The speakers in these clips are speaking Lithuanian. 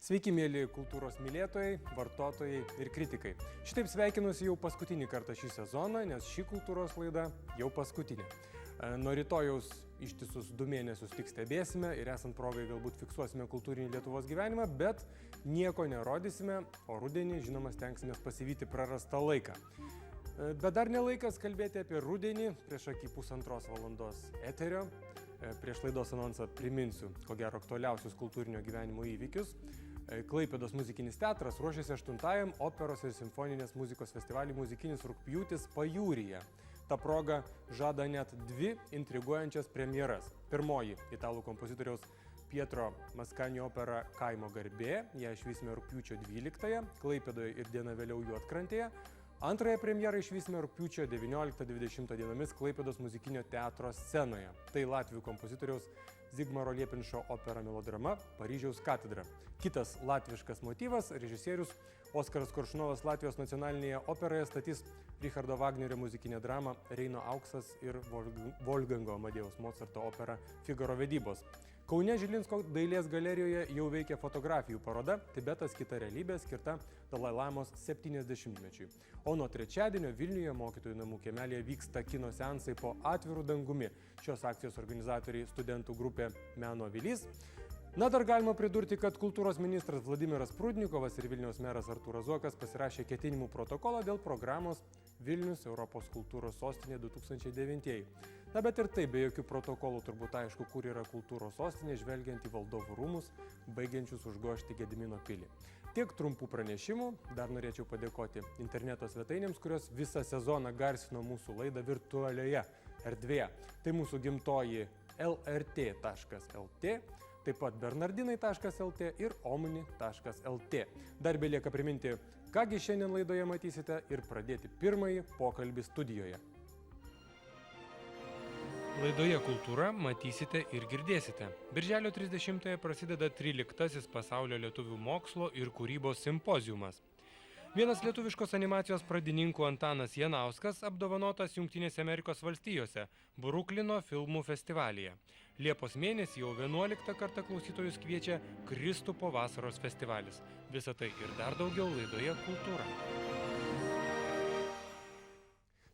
Sveiki, mėly kultūros mylėtojai, vartotojai ir kritikai. Šitaip sveikinuosi jau paskutinį kartą šį sezoną, nes ši kultūros laida jau paskutinė. Nuo rytojaus ištisus 2 mėnesius tik stebėsime ir esant progai galbūt fiksuosime kultūrinį Lietuvos gyvenimą, bet nieko nerodysime, o rudenį, žinoma, stengsimės pasivyti prarastą laiką. Bet dar nelaikas kalbėti apie rudenį, prieš akį 1,5 valandos eterio. Prieš laidos anonsą priminsiu, ko gero aktualiausius kultūrinio gyvenimo įvykius. Klaipėdos muzikinis teatras ruošiasi 8-ajam operos ir simfoninės muzikos festivaliui Muzikinis rugpjūtis Pajūryje. Ta proga žada net 2 intriguojančias premjeras. Pirmoji – italų kompozitoriaus Pietro Maskanio opera Kaimo garbė, ją išvysime rugpjūčio 12-ąją, Klaipėdoje ir dieną vėliau Juodkrantėje. Antrąją premjerą išvysime rugpjūčio 19-20 dienomis Klaipėdos muzikinio teatro scenoje. Tai latvių kompozitoriaus Zigmaro Liepinšo opera melodrama Paryžiaus katedra. Kitas latviškas motyvas – režisierius Oskaras Koršunovas Latvijos nacionalinėje operoje statys Richardo Vagnerio muzikinę dramą Reino auksas ir Wolfgango Amadėjaus Mocarto opera Figaro vedybos. Kaune Žilinsko dailės galerijoje jau veikia fotografijų paroda Tibetas kita realybė skirta Dalai Lamos 70-mečiui. O nuo trečiadienio Vilniuje mokytojų namų kiemelėje vyksta kino seansai po atviru dangumi. Šios akcijos organizatoriai studentų grupė Meno avilys. Na, dar galima pridurti, kad kultūros ministras Vladimiras Prudnikovas ir Vilniaus meras Artūras Zuokas pasirašė ketinimų protokolą dėl programos Vilnius Europos kultūros sostinė 2009. Na, bet ir tai be jokių protokolų turbūt aišku, kur yra kultūros sostinė, žvelgiant į Valdovų rūmus, baigiančius užgožti Gedimino pilį. Tiek trumpų pranešimų, dar norėčiau padėkoti interneto svetainėms, kurios visą sezoną garsino mūsų laidą virtualioje erdvėje. Tai mūsų gimtoji lrt.lt, taip pat bernardinai.lt ir omni.lt. Dar belieka priminti, kągi šiandien laidoje matysite ir pradėti pirmąjį pokalbį studijoje. Laidoje Kultūra matysite ir girdėsite. Birželio 30-ąją prasideda 13-asis pasaulio lietuvių mokslo ir kūrybos simpoziumas. Vienas lietuviškos animacijos pradininkų Antanas Janauskas apdovanotas Jungtinėse Amerikos valstijose Bruklino filmų festivalyje. Liepos mėnesį jau 11 kartą klausytojus kviečia Kristupo vasaros festivalis. Visa tai ir dar daugiau laidoje Kultūra.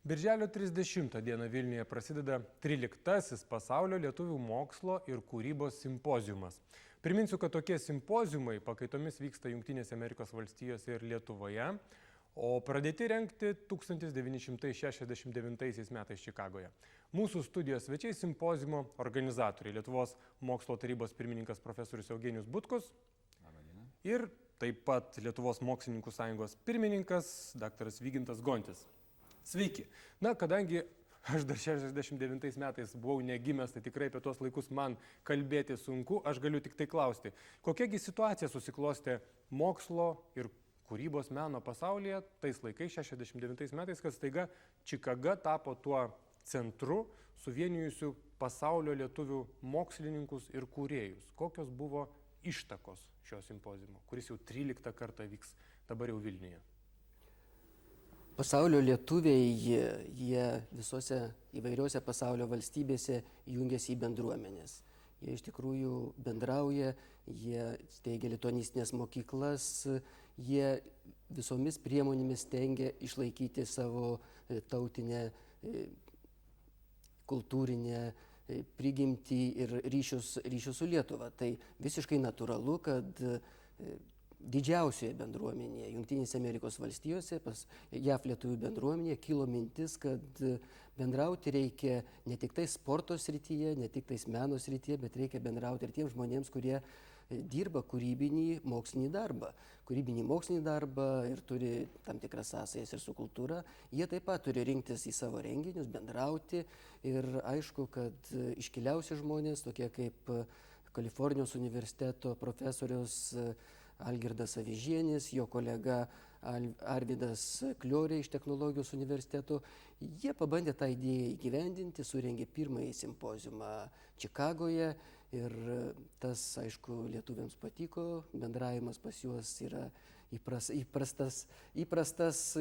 Birželio 30 dieną Vilniuje prasideda 13-asis pasaulio lietuvių mokslo ir kūrybos simpoziumas. Priminsiu, kad tokie simpoziumai pakaitomis vyksta Jungtinėse Amerikos valstijose ir Lietuvoje, o pradėti rengti 1969 metais Čikagoje. Mūsų studijos svečiai simpoziumo organizatoriai Lietuvos mokslo tarybos pirmininkas profesorius Eugenijus Butkus ir taip pat Lietuvos mokslininkų sąjungos pirmininkas daktaras Vygintas Gontis. Sveiki. Na, kadangi aš dar 69 metais buvau negimęs, tai tikrai apie tuos laikus man kalbėti sunku, aš galiu tik tai klausti, kokiagi situacija susiklostė mokslo ir kūrybos meno pasaulyje tais laikais 69 metais, kad staiga Čikaga tapo tuo centru suvienijusiu pasaulio lietuvių mokslininkus ir kūrėjus. Kokios buvo ištakos šio simpoziumo, kuris jau 13 kartą vyks dabar jau Vilniuje? Pasaulio lietuviai, jie visose įvairiose pasaulio valstybėse jungiasi į bendruomenės. Jie iš tikrųjų bendrauja, jie steigia lituanistinės mokyklas, jie visomis priemonėmis stengia išlaikyti savo tautinę, kultūrinę prigimtį ir ryšius su Lietuva. Tai visiškai natūralu, kad didžiausioje bendruomenėje, Jungtinėse Amerikos valstijose, pas JAV lietuvių bendruomenėje kilo mintis, kad bendrauti reikia ne tik tai sporto srityje, ne tik tai meno srityje, bet reikia bendrauti ir tiems žmonėms, kurie dirba kūrybinį mokslinį darbą. Kūrybinį mokslinį darbą ir turi tam tikras sąsajas ir su kultūra. Jie taip pat turi rinktis į savo renginius, bendrauti ir aišku, kad iškiliausi žmonės, tokie kaip Kalifornijos universiteto profesorius Algirdas Avižienis, jo kolega Arvydas Kliorė iš Technologijos universiteto, jie pabandė tą idėją įgyvendinti, surengė pirmąjį simpoziumą Čikagoje ir tas, aišku, lietuviams patiko, bendravimas pas juos yra įprastas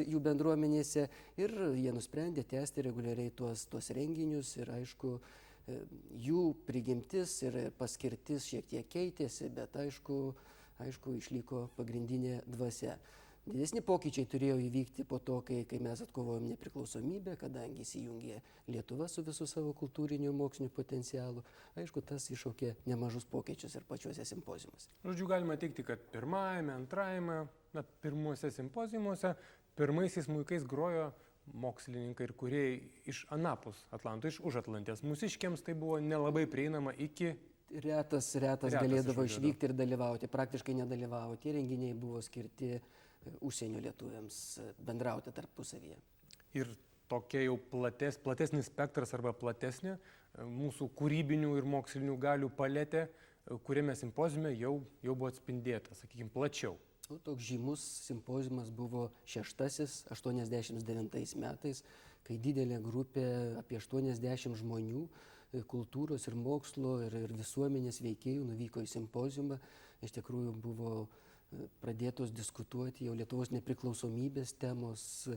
jų bendruomenėse ir jie nusprendė tęsti reguliariai tuos renginius ir, aišku, jų prigimtis ir paskirtis šiek tiek keitėsi, bet aišku, aišku, išliko pagrindinė dvasia. Didesni pokyčiai turėjo įvykti po to, kai mes atkovojom nepriklausomybę, kadangi įsijungė Lietuva su visų savo kultūriniu ir moksliniu potencialu. Aišku, tas iššaukė nemažus pokyčius ir pačiuose simpoziumuose. Žodžiu, galima teikti, kad pirmajame, antrajame, pirmuose simpoziumuose pirmaisiais smuikais grojo mokslininkai ir kūrėjai iš anapus Atlanto, iš užatlantės. Mūsiškiams tai buvo nelabai prieinama iki... Retas galėdavo išvykti ir dalyvauti, praktiškai nedalyvavo. Tie renginiai buvo skirti užsienio lietuviams bendrauti tarpusavyje. Ir tokia jau platesnis spektras arba platesnė mūsų kūrybinių ir mokslinių galių paletė, kuriame simpoziume jau buvo atspindėta, sakykime, plačiau. Toks žymus simpoziumas buvo 6-asis 89 metais, kai didelė grupė, apie 80 žmonių, kultūros ir mokslo ir visuomenės veikėjų nuvyko į simpoziumą. Iš tikrųjų buvo pradėtos diskutuoti jau Lietuvos nepriklausomybės temos.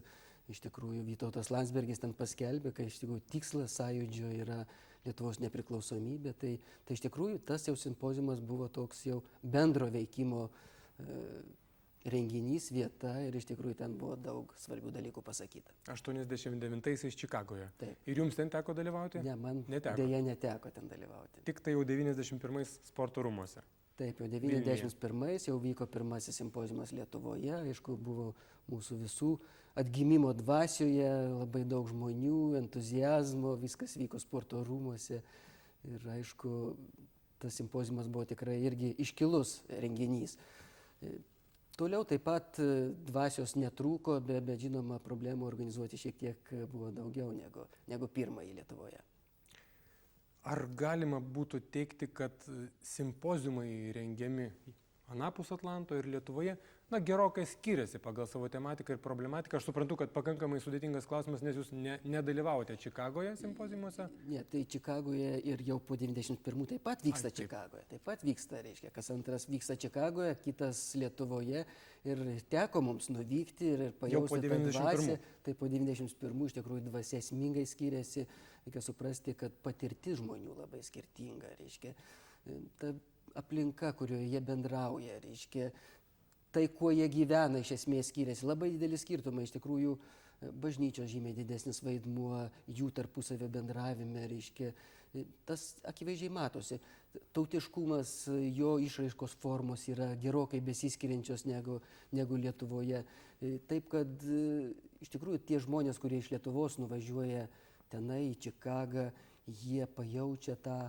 Iš tikrųjų Vytautas Landsbergis ten paskelbė, kad iš tikrųjų tikslas sąjūdžio yra Lietuvos nepriklausomybė. Tai iš tikrųjų tas jau simpoziumas buvo toks jau bendro veikimo renginys, vieta ir iš tikrųjų ten buvo daug svarbių dalykų pasakyta. 89-aisiais Čikagoje. Taip. Ir jums ten teko dalyvauti? Ne, man neteko. Dėja neteko ten dalyvauti. Tik tai jau 91 sporto rūmuose. Taip, jau 91 jau vyko pirmasis simpoziumas Lietuvoje, aišku, buvo mūsų visų atgimimo dvasioje, labai daug žmonių, entuziazmo, viskas vyko sporto rūmuose ir aišku, tas simpoziumas buvo tikrai irgi iškilus renginys. Toliau taip pat dvasios netrūko, bet žinoma, problemų organizuoti šiek tiek buvo daugiau negu pirmąjį Lietuvoje. Ar galima būtų teikti, kad simpoziumai rengiami anapus Atlanto ir Lietuvoje, gerokai skiriasi pagal savo tematiką ir problematiką? Aš suprantu, kad pakankamai sudėtingas klausimas, nes jūs nedalyvavote Čikagoje simpoziumuose? Ne, tai Čikagoje ir jau po 91 taip pat vyksta Čikagoje. Taip pat vyksta, reiškia, kas antras vyksta Čikagoje, kitas Lietuvoje ir teko mums nuvykti ir pajausti tą dvasią. Tai po 91 iš tikrųjų dvasia esmingai skiriasi. Reikia suprasti, kad patirtis žmonių labai skirtinga, reiškia. Ta aplinka, kurioje jie bendrauja, reiškia, tai, kuo jie gyvena, iš esmės skiriasi. Labai didelis skirtumai, iš tikrųjų, bažnyčios žymiai didesnis vaidmuo, jų tarpusavio bendravime, reiškia, tas akivaizdžiai matosi. Tautiškumas, jo išraiškos formos yra gerokai besiskiriančios negu Lietuvoje. Taip, kad iš tikrųjų tie žmonės, kurie iš Lietuvos nuvažiuoja tenai į Čikagą, jie pajaučia tą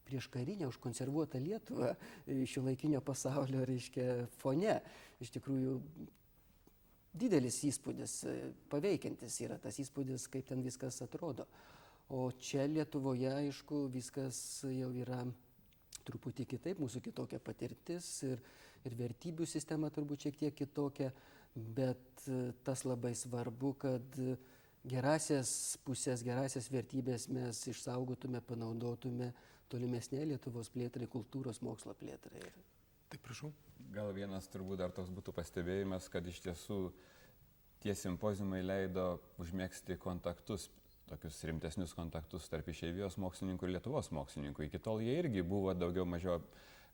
prieškarinę, užkonservuotą Lietuvą šiuolaikinio pasaulio, reiškia, fone. Iš tikrųjų, didelis įspūdis, paveikiantis yra tas įspūdis, kaip ten viskas atrodo. O čia Lietuvoje, aišku, viskas jau yra truputį kitaip, mūsų kitokia patirtis ir vertybių sistema turbūt šiek tiek kitokia, bet tas labai svarbu, kad gerasias pusės, gerasias vertybės mes išsaugotume, panaudotume tolimesnė Lietuvos plėtrai, kultūros mokslo plėtrai. Taip, prašau. Gal vienas turbūt dar toks būtų pastebėjimas, kad iš tiesų tie simpoziumai leido užmėgsti kontaktus, tokius rimtesnius kontaktus tarp išeivijos mokslininkų ir Lietuvos mokslininkų. Iki tol jie irgi buvo daugiau mažiau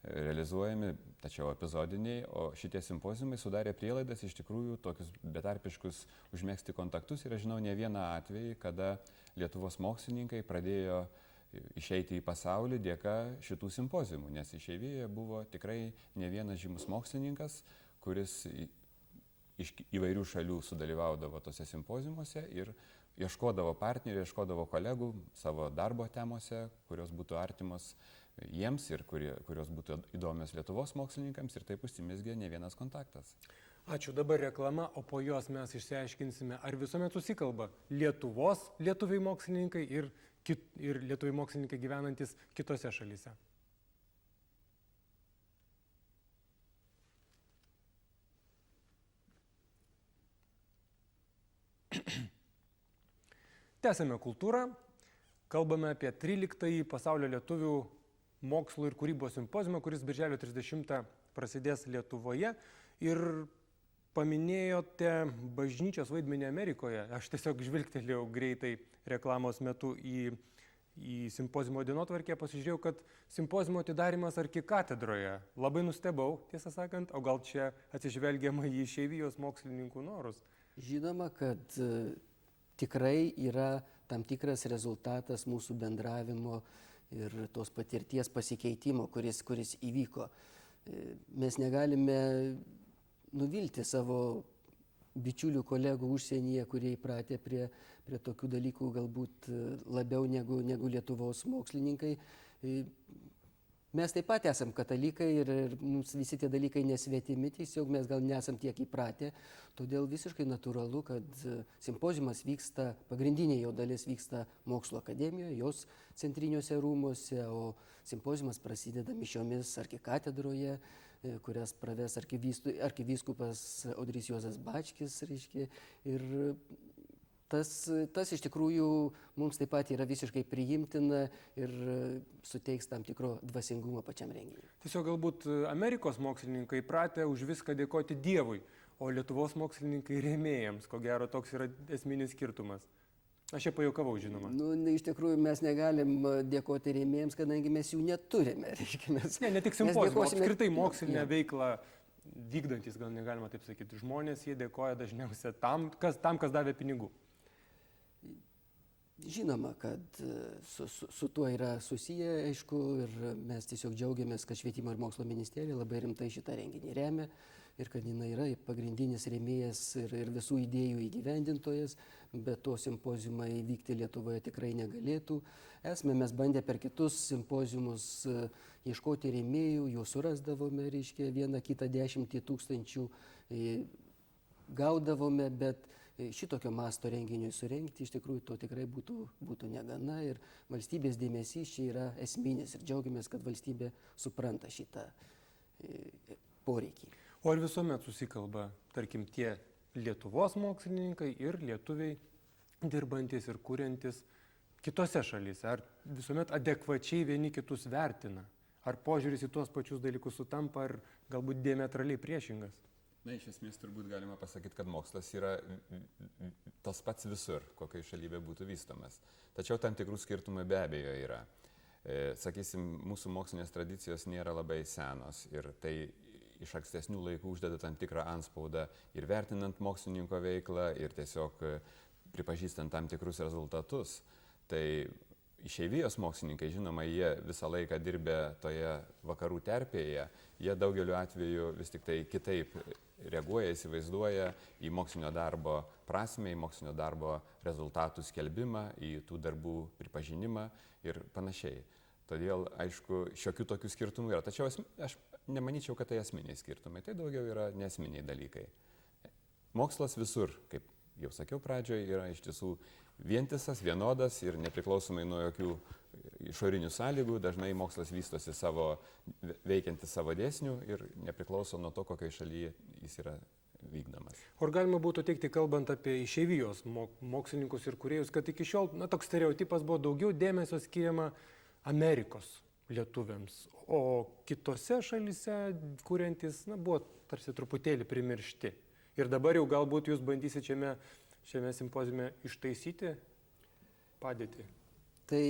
realizuojami, tačiau epizodiniai, o šitie simpoziumai sudarė prielaidas iš tikrųjų tokius betarpiškus užmėgsti kontaktus. Ir aš žinau ne vieną atvejį, kada Lietuvos mokslininkai pradėjo išeiti į pasaulį dėka šitų simpoziumų, nes išeivijoje buvo tikrai ne vienas žymus mokslininkas, kuris iš įvairių šalių sudalyvaudavo tose simpoziumuose ir ieškodavo partnerių, ieškodavo kolegų savo darbo temose, kurios būtų artimos jiems ir kurios būtų įdomios Lietuvos mokslininkams, ir taip užsimezgė ne vienas kontaktas. Ačiū, dabar reklama, o po jos mes išsiaiškinsime, ar visuomet susikalba lietuviai mokslininkai ir lietuviai mokslininkai gyvenantis kitose šalyse. Tęsime kultūrą, kalbame apie 13-ąjį pasaulio lietuvių mokslo ir kūrybos simpoziumą, kuris birželio 30 prasidės Lietuvoje. Ir paminėjote bažnyčios vaidmenį Amerikoje. Aš tiesiog žvilgtelėjau greitai reklamos metu į į simpozimo dienotvarkę, pasižiūrėjau, kad simpozimo atidarimas arkikatedroje. Labai nustebau, tiesą sakant, o gal čia atsižvelgiama į išeivijos mokslininkų norus? Žinoma, kad tikrai yra tam tikras rezultatas mūsų bendravimo ir tos patirties pasikeitimo, kuris įvyko. Mes negalime nuvilti savo bičiulių kolegų užsienyje, kurie įpratę prie tokių dalykų galbūt labiau negu Lietuvos mokslininkai. Mes taip pat esam katalikai ir mums visi tie dalykai nesvetimi, tiesiog mes gal nesam tiek įpratę, todėl visiškai natūralu, kad simpoziumas vyksta, pagrindinė jo dalis vyksta Mokslo akademijoje, jos centriniuose rūmuose, o simpoziumas prasideda mišiomis arkikatedroje, kurias praves arkivyskupas Audrys Juozas Bačkis, reiškia, ir tas iš tikrųjų mums taip pat yra visiškai priimtina ir suteiks tam tikro dvasingumo pačiam renginiui. Tiesiog galbūt Amerikos mokslininkai pratę už viską dėkoti Dievui, o Lietuvos mokslininkai rėmėjams, ko gero toks yra esminis skirtumas. Aš čia pajuokavau, žinoma. Iš tikrųjų mes negalim dėkoti rėmėjams, kadangi mes jų neturime. Ne tik simpozijų, apskritai mokslinę veiklą vykdantis, gal negalima taip sakyti, žmonės jie dėkoja dažniausiai tam, kas davė pinigų. Žinoma, kad su tuo yra susiję, aišku, ir mes tiesiog džiaugiamės, kad Švietimo ir mokslo ministerija labai rimtai šitą renginį remia ir kad jinai yra pagrindinis rėmėjas ir visų idėjų įgyvendintojas, bet to simpoziumai vykti Lietuvoje tikrai negalėtų. Mes bandę per kitus simpoziumus ieškoti rėmėjų, jų surasdavome, reiškia, 1-10 tūkstančių gaudavome, bet šitokio masto renginiui surengti iš tikrųjų to tikrai būtų negana ir valstybės dėmesys čia yra esminis ir džiaugiamės, kad valstybė supranta šitą poreikį. O ar visuomet susikalba, tarkim, tie Lietuvos mokslininkai ir lietuviai dirbantis ir kuriantis kitose šalyse? Ar visuomet adekvačiai vieni kitus vertina? Ar požiūris į tuos pačius dalykus sutampa, ar galbūt diametraliai priešingas? Na, iš esmės turbūt galima pasakyti, kad mokslas yra tas pats visur, kokioje šalyje būtų vystomas. Tačiau tam tikrų skirtumų be abejo yra. Sakysim, mūsų mokslinės tradicijos nėra labai senos ir tai iš ankstesnių laikų uždeda tam tikrą antspaudą ir vertinant mokslininko veiklą ir tiesiog pripažįstant tam tikrus rezultatus. Tai išeivijos mokslininkai, žinoma, jie visą laiką dirbę toje vakarų terpėje, jie daugeliu atveju vis tik tai kitaip reaguoja, įsivaizduoja į mokslinio darbo prasmę, į mokslinio darbo rezultatų skelbimą, į tų darbų pripažinimą ir panašiai. Todėl, aišku, šiokių tokių skirtumų yra. Tačiau aš nemanyčiau, kad tai esminiai skirtumai, tai daugiau yra nesminiai dalykai. Mokslas visur, kaip jau sakiau pradžioje, yra iš tiesų vientisas, vienodas ir nepriklausomai nuo jokių išorinių sąlygų, dažnai mokslas vystosi veikiantis savo dėsnių ir nepriklauso nuo to, kokioje šalyje jis yra vykdomas. Ar galima būtų teikti, kalbant apie išeivijos mokslininkus ir kūrėjus, kad iki šiol toks stereotipas buvo daugiau dėmesio skiriama Amerikos lietuviams, o kitose šalyse kuriantis buvo tarsi truputėlį primiršti. Ir dabar jau galbūt jūs bandysite šiame simpoziume ištaisyti padėtį. Tai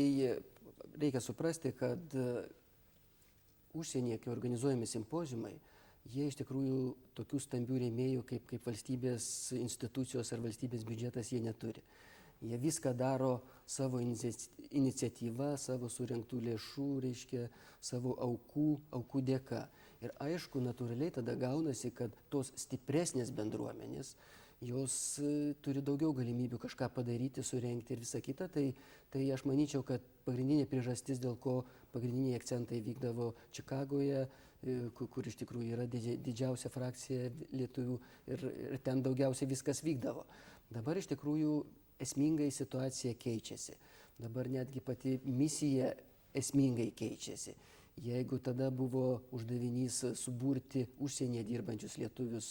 reikia suprasti, kad užsienyje, kai organizuojami simpoziumai, jie iš tikrųjų tokių stambių rėmėjų kaip valstybės institucijos ar valstybės biudžetas jie neturi. Jie viską daro savo iniciatyvą, savo surinktų lėšų, reiškia, savo aukų dėka. Ir aišku, natūraliai tada gaunasi, kad tos stipresnės bendruomenės, jos turi daugiau galimybių kažką padaryti, surengti ir visą kitą. Tai aš manyčiau, kad pagrindinė priežastis, dėl ko pagrindiniai akcentai vykdavo Čikagoje, kur iš tikrųjų yra didžiausia frakcija lietuvių ir ten daugiausiai viskas vykdavo. Dabar iš tikrųjų esmingai situacija keičiasi. Dabar netgi pati misija esmingai keičiasi. Jeigu tada buvo uždavinys suburti užsienyje dirbančius lietuvius,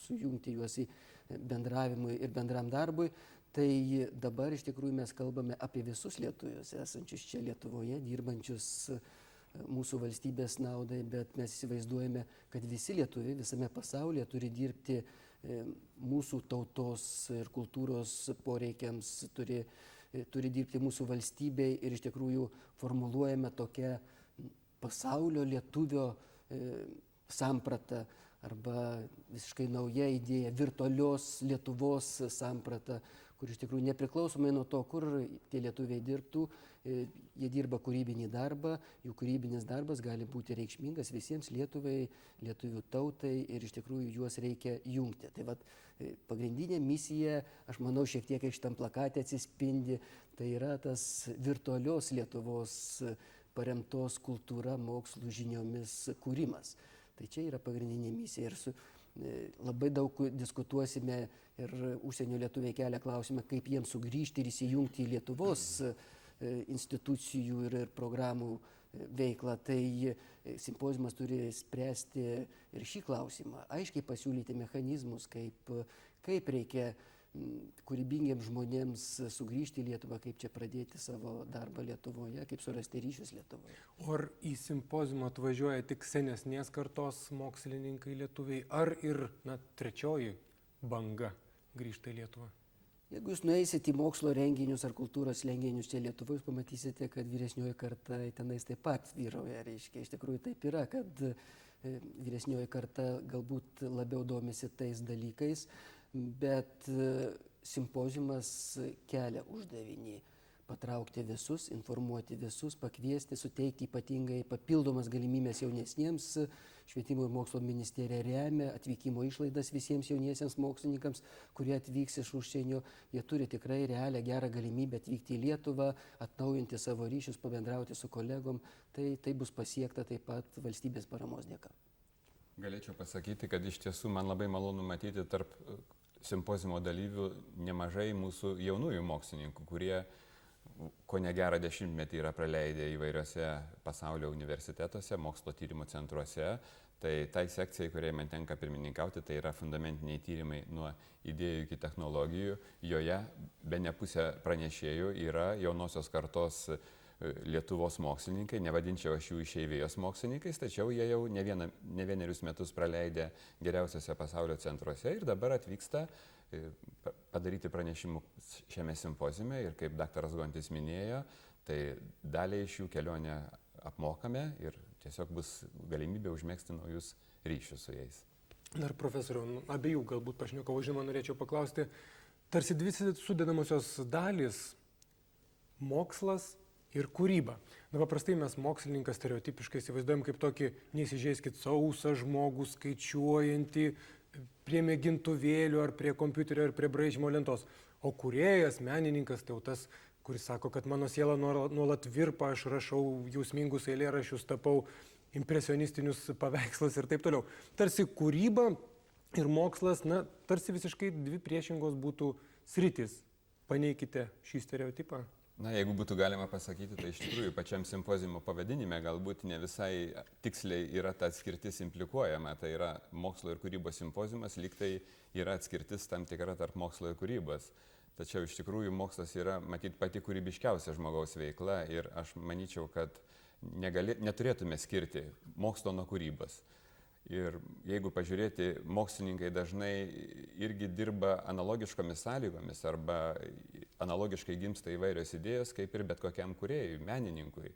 sujungti juos į bendravimui ir bendram darbui, tai dabar iš tikrųjų mes kalbame apie visus lietuvius esančius čia Lietuvoje, dirbančius mūsų valstybės naudai, bet mes įsivaizduojame, kad visi lietuviai visame pasaulyje turi dirbti mūsų tautos ir kultūros poreikiams, turi turi dirbti mūsų valstybei ir iš tikrųjų formuluojame tokią pasaulio lietuvio sampratą arba visiškai nauja idėja, virtualios Lietuvos samprata, kur iš tikrųjų nepriklausomai nuo to, kur tie lietuviai dirbtų, jie dirba kūrybinį darbą, jų kūrybinis darbas gali būti reikšmingas visiems Lietuvai, lietuvių tautai ir iš tikrųjų juos reikia jungti. Tai vat, pagrindinė misija, aš manau, šiek tiek ir šitam plakate atsispindi, tai yra tas virtualios Lietuvos paremtos kultūra, mokslų žiniomis kūrimas. Tai čia yra pagrindinė misija ir labai daug diskutuosime ir užsienio lietuviai kelia klausimą, kaip jiems sugrįžti ir įsijungti į Lietuvos institucijų ir programų veiklą. Tai simpoziumas turi spręsti ir šį klausimą, aiškiai pasiūlyti mechanizmus, kaip reikia kūrybingiems žmonėms sugrįžti į Lietuvą, kaip čia pradėti savo darbą Lietuvoje, kaip surasti ryšius Lietuvoje. Ar į simpoziumą atvažiuoja tik senesnės kartos mokslininkai lietuviai, ar ir trečioji banga grįžta į Lietuvą? Jeigu jūs nueisite į mokslo renginius ar kultūros renginius čia Lietuvoje, jūs pamatysite, kad vyresnioji karta tenais taip pat vyrauja. Reiškia, iš tikrųjų taip yra, kad vyresnioji karta galbūt labiau domisi tais dalykais, bet simpoziumas kelia uždavinį patraukti visus, informuoti visus, pakviesti, suteikti ypatingai papildomas galimybės jaunesniems. Švietimo ir mokslo ministerija remia atvykimo išlaidas visiems jauniesiems mokslininkams, kurie atvyks iš užsienio. Jie turi tikrai realią gerą galimybę atvykti į Lietuvą, atnaujinti savo ryšius, pabendrauti su kolegom. Tai bus pasiekta taip pat valstybės paramos dėka. Galėčiau pasakyti, kad iš tiesų man labai malonu matyti tarp simpoziumo dalyvių nemažai mūsų jaunųjų mokslininkų, kurie ko ne gerą dešimtmetį yra praleidę įvairiose pasaulio universitetuose, mokslo tyrimo centruose. Tai sekcijai, kuriai man tenka pirmininkauti, tai yra fundamentiniai tyrimai nuo idėjų iki technologijų. Joje bene pusė pranešėjų yra jaunosios kartos Lietuvos mokslininkai, nevadinčiau aš jų išeivijos mokslininkais, tačiau jie jau ne vienerius metus praleidę geriausiose pasaulio centruose ir dabar atvyksta padaryti pranešimų šiame simpoziume ir kaip daktaras Gontis minėjo, tai daliai iš jų kelionę apmokame ir tiesiog bus galimybė užmegzti naujus ryšius su jais. Dar profesoriau, abiejų galbūt pašnekovų žinoma norėčiau paklausti, tarsi dvi sudedamosios dalys - mokslas ir kūryba. Paprastai mes mokslininką stereotipiškai įsivaizduojam kaip tokį, neįsižeiskit, sausą žmogų, skaičiuojantį prie mėgintuvėlių ar prie kompiuterio ar prie braižymo lentos. O kūrėjas, menininkas, tai jau tas, kuris sako, kad mano siela nuolat virpa, aš rašau jausmingus eilėraščius, tapau impresionistinius paveikslus ir taip toliau. Tarsi kūryba ir mokslas, tarsi visiškai dvi priešingos būtų sritys. Paneikite šį stereotipą. Jeigu būtų galima pasakyti, tai iš tikrųjų pačiam simpoziumo pavadinime galbūt ne visai tiksliai yra ta atskirtis implikuojama. Tai yra mokslo ir kūrybos simpoziumas, lyg tai yra atskirtis tam tikra tarp mokslo ir kūrybos. Tačiau iš tikrųjų mokslas yra, matyt, pati kūrybiškiausia žmogaus veikla ir aš manyčiau, kad neturėtume skirti mokslo nuo kūrybos. Ir jeigu pažiūrėti, mokslininkai dažnai irgi dirba analogiškomis sąlygomis arba analogiškai gimsta įvairios idėjos, kaip ir bet kokiam kūrėjui, menininkui.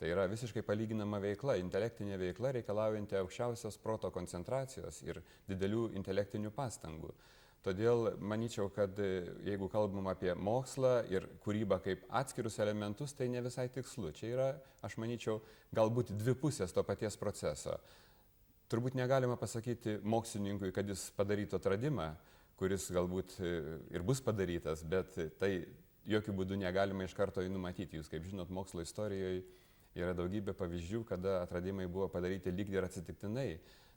Tai yra visiškai palyginama veikla, intelektinė veikla reikalaujanti aukščiausios proto koncentracijos ir didelių intelektinių pastangų. Todėl manyčiau, kad jeigu kalbam apie mokslą ir kūrybą kaip atskirus elementus, tai ne visai tikslu. Čia yra, aš manyčiau, galbūt dvi pusės to paties proceso. Turbūt negalima pasakyti mokslininkui, kad jis padarytų atradimą, kuris galbūt ir bus padarytas, bet tai jokių būdų negalima iš karto jį numatyti. Jūs, kaip žinot, mokslo istorijoje yra daugybė pavyzdžių, kada atradimai buvo padaryti lyg ir atsitiktinai.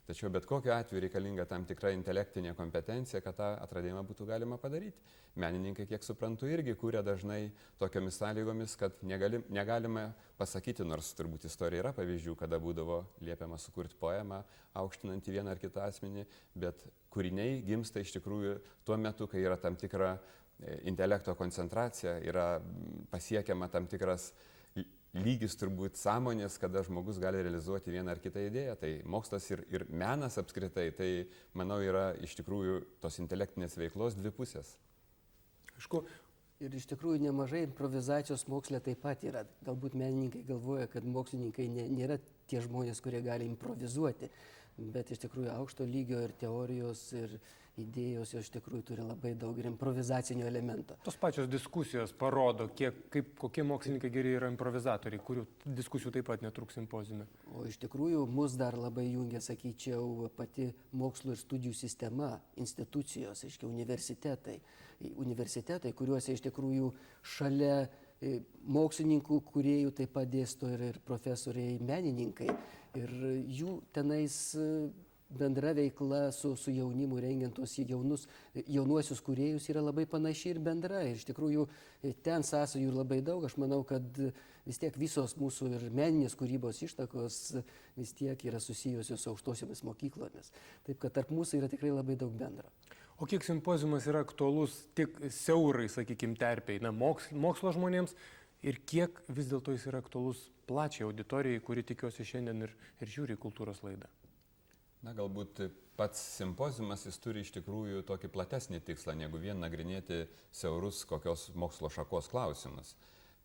Tačiau bet kokiu atveju reikalinga tam tikra intelektinė kompetencija, kad tą atradimą būtų galima padaryti. Menininkai, kiek suprantu, irgi kūrė dažnai tokiomis sąlygomis, kad negalima pasakyti, nors turbūt istorija yra pavyzdžių, kada būdavo liepiama sukurti poemą, aukštinant į vieną ar kitą asmenį, bet kūriniai gimsta iš tikrųjų tuo metu, kai yra tam tikra intelekto koncentracija, yra pasiekiama tam tikras lygis turbūt sąmonės, kada žmogus gali realizuoti vieną ar kitą idėją. Tai mokslas ir menas apskritai, tai manau yra iš tikrųjų tos intelektinės veiklos dvi pusės. Aišku, Ir iš tikrųjų nemažai improvizacijos moksle taip pat yra. Galbūt menininkai galvoja, kad mokslininkai nėra tie žmonės, kurie gali improvizuoti. Bet iš tikrųjų aukšto lygio ir teorijos, ir idėjos jos iš tikrųjų turi labai daug ir improvizacinio elemento. Tos pačios diskusijos parodo, kokie mokslininkai geri yra improvizatoriai, kurių diskusijų taip pat netruks simpoziume. O iš tikrųjų mus dar labai jungia, sakyčiau, pati mokslo ir studijų sistema, institucijos, aiškiai, universitetai, kuriuose iš tikrųjų šalia mokslininkų, kuriejų taip pat dėsto ir profesoriai, menininkai. Ir jų tenais bendra veikla su jaunimu rengiant tos jaunuosius kūrėjus yra labai panaši ir bendra. Ir iš tikrųjų ten sąsajų labai daug. Aš manau, kad vis tiek visos mūsų ir meninės kūrybos ištakos vis tiek yra susijusios su aukštosiomis mokyklomis. Taip kad tarp mūsų yra tikrai labai daug bendro. O kiek simpoziumas yra aktualus tik siaurai, sakykime, terpiai, mokslo žmonėms ir kiek vis dėlto jis yra aktualus plačiai auditorijai, kuri tikiuosi šiandien ir žiūri kultūros laidą? Na, galbūt pats simpoziumas jis turi iš tikrųjų tokį platesnį tikslą, negu vien nagrinėti siaurus kokios mokslo šakos klausimus.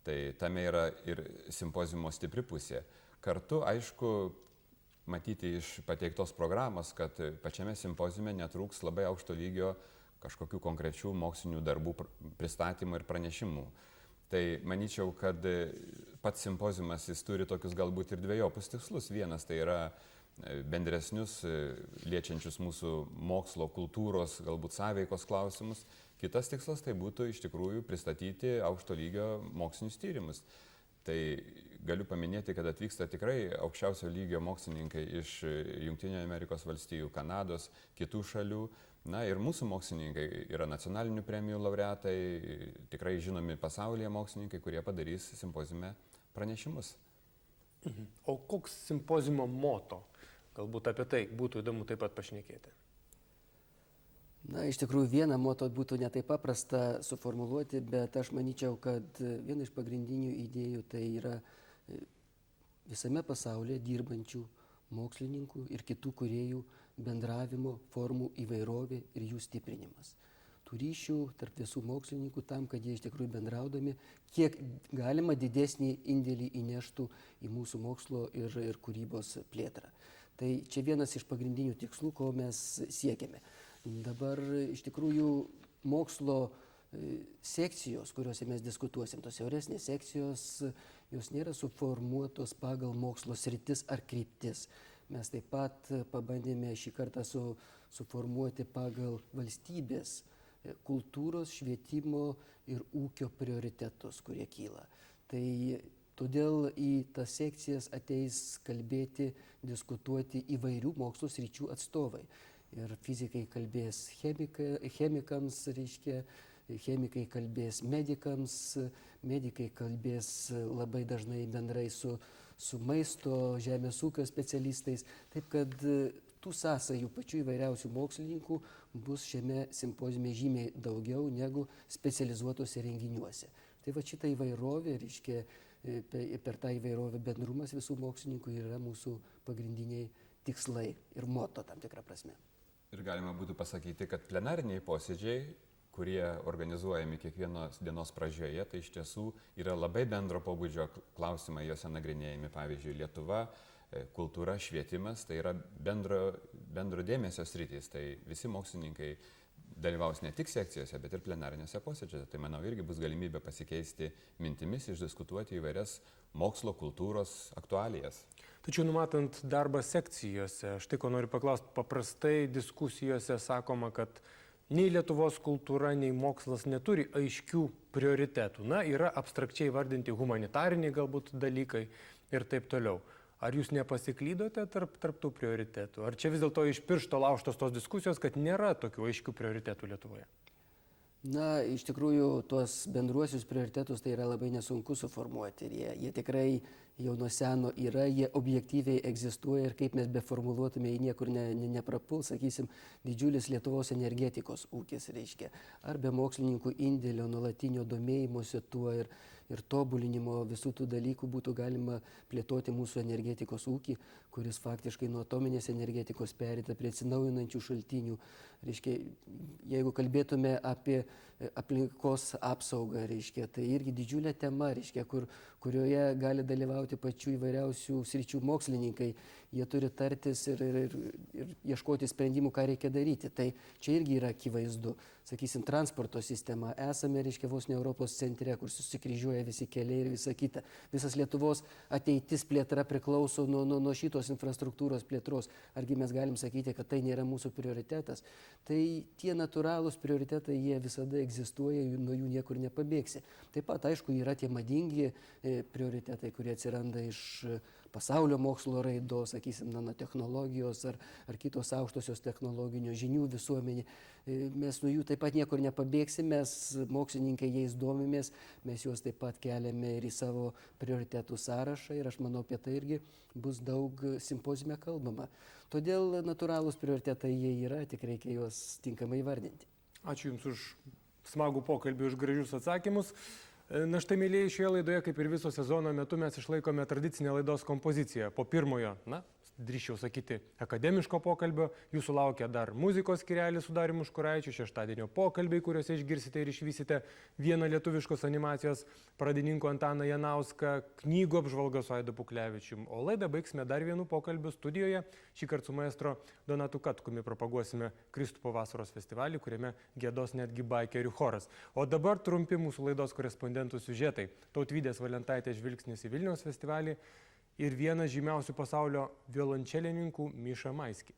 Tai tame yra ir simpoziumo stipri pusė. Kartu, aišku, matyti iš pateiktos programos, kad pačiame simpoziume netrūks labai aukšto lygio kažkokių konkrečių mokslinių darbų pristatymų ir pranešimų. Tai manyčiau, kad pats simpoziumas jis turi tokius galbūt ir dviejopus tikslus. Vienas tai yra bendresnius, liečiančius mūsų mokslo, kultūros, galbūt sąveikos klausimus. Kitas tikslas tai būtų iš tikrųjų pristatyti aukšto lygio mokslinius tyrimus. Tai galiu paminėti, kad atvyksta tikrai aukščiausio lygio mokslininkai iš Jungtinių Amerikos valstijų, Kanados, kitų šalių. Na ir mūsų mokslininkai yra nacionalinių premijų laureatai, tikrai žinomi pasaulyje mokslininkai, kurie padarys simpoziume pranešimus. O koks simpoziumo moto? Galbūt apie tai būtų įdomu taip pat pašnekėti. Na, iš tikrųjų, vieną moto būtų netaip paprasta suformuluoti, bet aš manyčiau, kad viena iš pagrindinių idėjų tai yra visame pasaulyje dirbančių mokslininkų ir kitų kūrėjų bendravimo formų įvairovė ir jų stiprinimas. Tų ryšių tarp visų mokslininkų tam, kad jie iš tikrųjų bendraudami, kiek galima didesnį indėlį įneštų į mūsų mokslo ir kūrybos plėtrą. Tai čia vienas iš pagrindinių tikslų, ko mes siekiame. Dabar iš tikrųjų mokslo sekcijos, kuriuose mes diskutuosim, tos siauresnės sekcijos, jos nėra suformuotos pagal mokslo sritis ar kryptis. Mes taip pat pabandėme šį kartą suformuoti pagal valstybės kultūros, švietimo ir ūkio prioritetus, kurie kyla. Tai todėl į tas sekcijas ateis kalbėti, diskutuoti įvairių mokslo sričių atstovai. Ir fizikai kalbės chemikams, chemikai kalbės medikams, medikai kalbės labai dažnai bendrai su maisto, žemės ūkio specialistais. Taip kad tų sąsajų pačių įvairiausių mokslininkų bus šiame simpoziume žymiai daugiau negu specializuotose renginiuose. Tai va šitą įvairovę, per tą įvairovę bendrumas visų mokslininkų yra mūsų pagrindiniai tikslai ir moto tam tikrą prasme. Ir galima būtų pasakyti, kad plenariniai posėdžiai, kurie organizuojami kiekvienos dienos pradžioje, tai iš tiesų yra labai bendro pobūdžio klausimai, juose nagrinėjami, pavyzdžiui, Lietuva, kultūra, švietimas, tai yra bendro dėmesio sritys, tai visi mokslininkai dalyvaus ne tik sekcijose, bet ir plenarinėse posėdžiuose. Tai manau irgi bus galimybė pasikeisti mintimis, išdiskutuoti įvairias mokslo, kultūros aktualijas. Tačiau numatant darbą sekcijose, štai ko noriu paklausti, paprastai diskusijose sakoma, kad nei Lietuvos kultūra, nei mokslas neturi aiškių prioritetų. Na, yra abstrakčiai vardinti humanitariniai galbūt dalykai ir taip toliau. Ar jūs nepasiklydote tarp tų prioritetų? Ar čia vis dėlto iš piršto laužtos tos diskusijos, kad nėra tokių aiškių prioritetų Lietuvoje? Na, iš tikrųjų, tuos bendruosius prioritetus tai yra labai nesunku suformuoti ir jie tikrai jau nuo seno yra, jie objektyviai egzistuoja ir kaip mes beformuluotume, jie niekur neprapuls, sakysim, didžiulis Lietuvos energetikos ūkis, reiškia, ar be mokslininkų indėlio, nuolatinio domėjimosi tuo ir tobulinimo visų tų dalykų būtų galima plėtoti mūsų energetikos ūkį, kuris faktiškai nuo atominės energetikos perėta prie atsinaujinančių šaltinių. Reiškia, jeigu kalbėtume apie aplinkos apsaugą, reiškia, tai irgi didžiulė tema, reiškia, kurioje gali dalyvauti pačių įvairiausių sričių mokslininkai. Jie turi tartis ir ieškoti sprendimų, ką reikia daryti. Tai čia irgi yra akivaizdu. Sakysim, transporto sistema. Esame, reiškia, vos ne Europos centre, kur susikryžiuoja visi keliai ir visa kita. Visas Lietuvos ateitis plėtra priklauso nuo šitos infrastruktūros plėtros. Argi mes galim sakyti, kad tai nėra mūsų prioritetas? Tai tie natūralūs prioritetai, jie visada egzistuoja, nuo jų niekur nepabėgsi. Taip pat, aišku, yra tie madingi prioritetai, kurie atsiranda iš pasaulio mokslo raidos, sakysim, nanotechnologijos ar kitos aukštosios technologinio žinių visuomenė. Mes nuo jų taip pat niekur nepabėgsime, mes mokslininkai jais domimės, mes juos taip pat keliame ir į savo prioritetų sąrašą ir aš manau, apie tai irgi bus daug simpoziume kalbama. Todėl natūralūs prioritetai jie yra, tik reikia juos tinkamai įvardinti. Ačiū Jums už smagų pokalbį, už gražius atsakymus. Na štai, mėlyjeji, šioje laidoje, kaip ir viso sezono metu, mes išlaikome tradicinę laidos kompoziciją. Po pirmojo, drįsčiau sakyti, akademiško pokalbio, jūsų laukia dar muzikos skirelis su Dariumi Užkuraičiu, šeštadienio pokalbiai, kuriuose išgirsite ir išvysite vieną lietuviškos animacijos pradininku Antaną Janauską, knygų apžvalgą su Aidu Puklevičium. O laidą baigsime dar vienu pokalbiu studijoje. Šį kartą su maestro Donatu Katkumi propaguosime Kristupo vasaros festivalį, kuriame giedos netgi baikerių choras. O dabar trumpi mūsų laidos korespondentų siužetai. Tautvydės Valentaitės žvilgsnis į Vilniaus festivalį ir vienas žymiausių pasaulio violončelininkų Miša Maiski.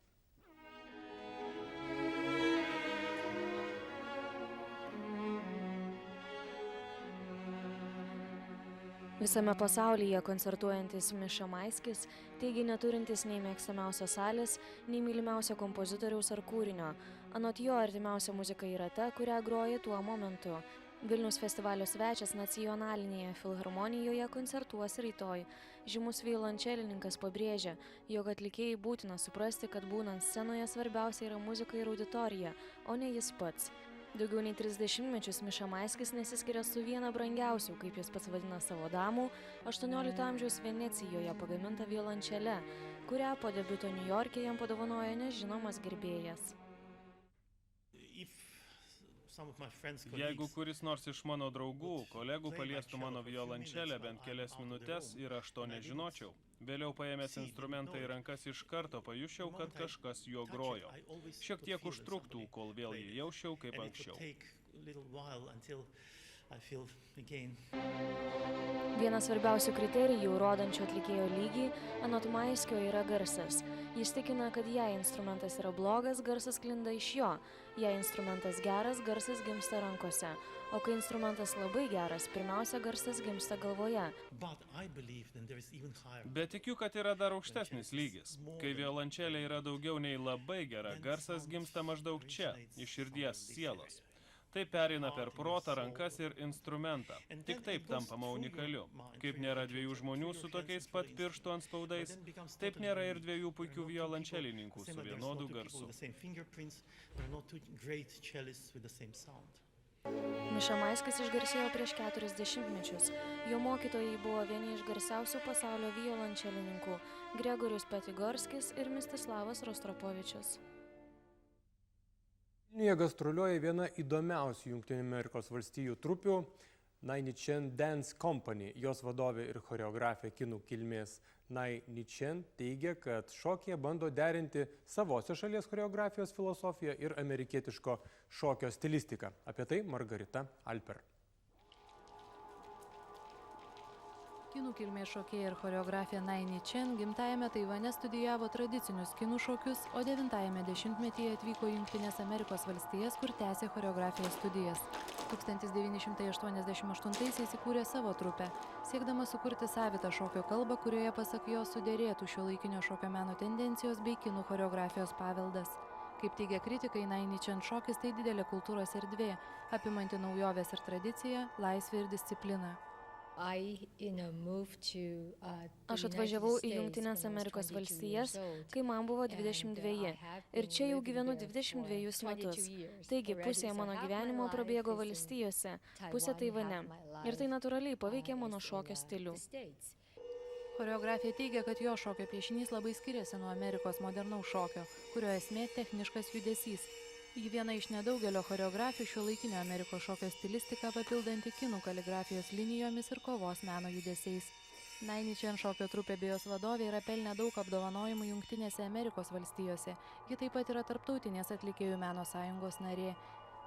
Visame pasaulyje koncertuojantis Miša Maiskis teigia neturintis nei mėgstamiausios salės, nei mylimiausio kompozitoriaus ar kūrinio. Anot jo, artimiausia muzika yra ta, kurią groja tuo momentu. Vilniaus festivalio svečias Nacionalinėje filharmonijoje koncertuos rytoj. Žymus violončelininkas pabrėžia, jog atlikėjai būtina suprasti, kad būnant scenoje svarbiausia yra muzika ir auditorija, o ne jis pats. Daugiau nei 30 mečius Miša Maiskis nesiskiria su viena brangiausių, kaip jis pats vadina savo damų, 18 amžiaus Venecijoje pagaminta violončele, kurią po debiuto Niujorke jam padovanojo nežinomas gerbėjas. Jeigu kuris nors iš mano draugų, kolegų paliestų mano violončelę bent kelias minutės ir aš to nežinočiau, vėliau paėmęs instrumentą į rankas iš karto pajuščiau, kad kažkas juo grojo. Šiek tiek užtruktų, kol vėl jį jausčiau kaip anksčiau. Vienas svarbiausių kriterijų, rodančių atlikėjo lygį, anot Maiskio, yra garsas. Jis tikina, kad jei instrumentas yra blogas, garsas sklinda iš jo. Jei instrumentas geras, garsas gimsta rankose. O kai instrumentas labai geras, pirmiausia, garsas gimsta galvoje. Bet tikiu, kad yra dar aukštesnis lygis. Kai violončelė yra daugiau nei labai gera, garsas gimsta maždaug čia, iš širdies, sielos. Tai pereina per protą, rankas ir instrumentą. Tik taip tampama unikaliu. Kaip nėra dviejų žmonių su tokiais pat pirštų antspaudais, taip nėra ir dviejų puikių violončelininkų su vienodu garsu. Miša Maiskis išgarsėjo prieš 40 mečius. Jo mokytojai buvo vieni iš garsiausių pasaulio violončelininkų – Gregorius Petigorskis ir Mistislavas Rostropovičius. Vilniuje gastroliuoja viena įdomiausių Jungtinių Amerikos valstijų trupių Nai Ničen Dance Company. Jos vadovė ir choreografė kinų kilmės Nai Ničen teigia, kad šokyje bando derinti savosios šalies choreografijos filosofiją ir amerikietiško šokio stilistiką. Apie tai Margarita Alper. Kinų kilmės šokėja ir choreografė Nai Ničen gimtajame Taivane studijavo tradicinius kinų šokius, o 9-ajame dešimtmetyje atvyko į Jungtines Amerikos valstijas, kur tęsė choreografijos studijas. 1988-aisiais įkūrė savo trupę, siekdama sukurti savitą šokio kalbą, kurioje, pasak jo, suderėtų šiuolaikinio šokio meno tendencijos bei kinų choreografijos paveldas. Kaip teigia kritikai, Nai Ničen šokis tai didelė kultūros erdvė, apimanti naujoves ir tradiciją, laisvę ir discipliną. Aš atvažiavau į Jungtines Amerikos valstijas, kai man buvo 22 ir čia jau gyvenu 22 metus. Taigi pusė mano gyvenimo prabėgo valstijose, pusė Taivane. Ir tai natūraliai paveikė mano šokio stilių. Choreografija teigia, kad jo šokio piešinys labai skiriasi nuo Amerikos modernaus šokio, kurio esmė techniškas judesys. Ji viena iš nedaugelio choreografijų šiuolaikinio Amerikos šokio stilistiką papildanti kinų kaligrafijos linijomis ir kovos meno judesiais. Nine Inch šokio trupė bei jos vadovė yra pelnę daug apdovanojimų Jungtinėse Amerikos valstijose. Ji taip pat yra Tarptautinės atlikėjų meno sąjungos narė.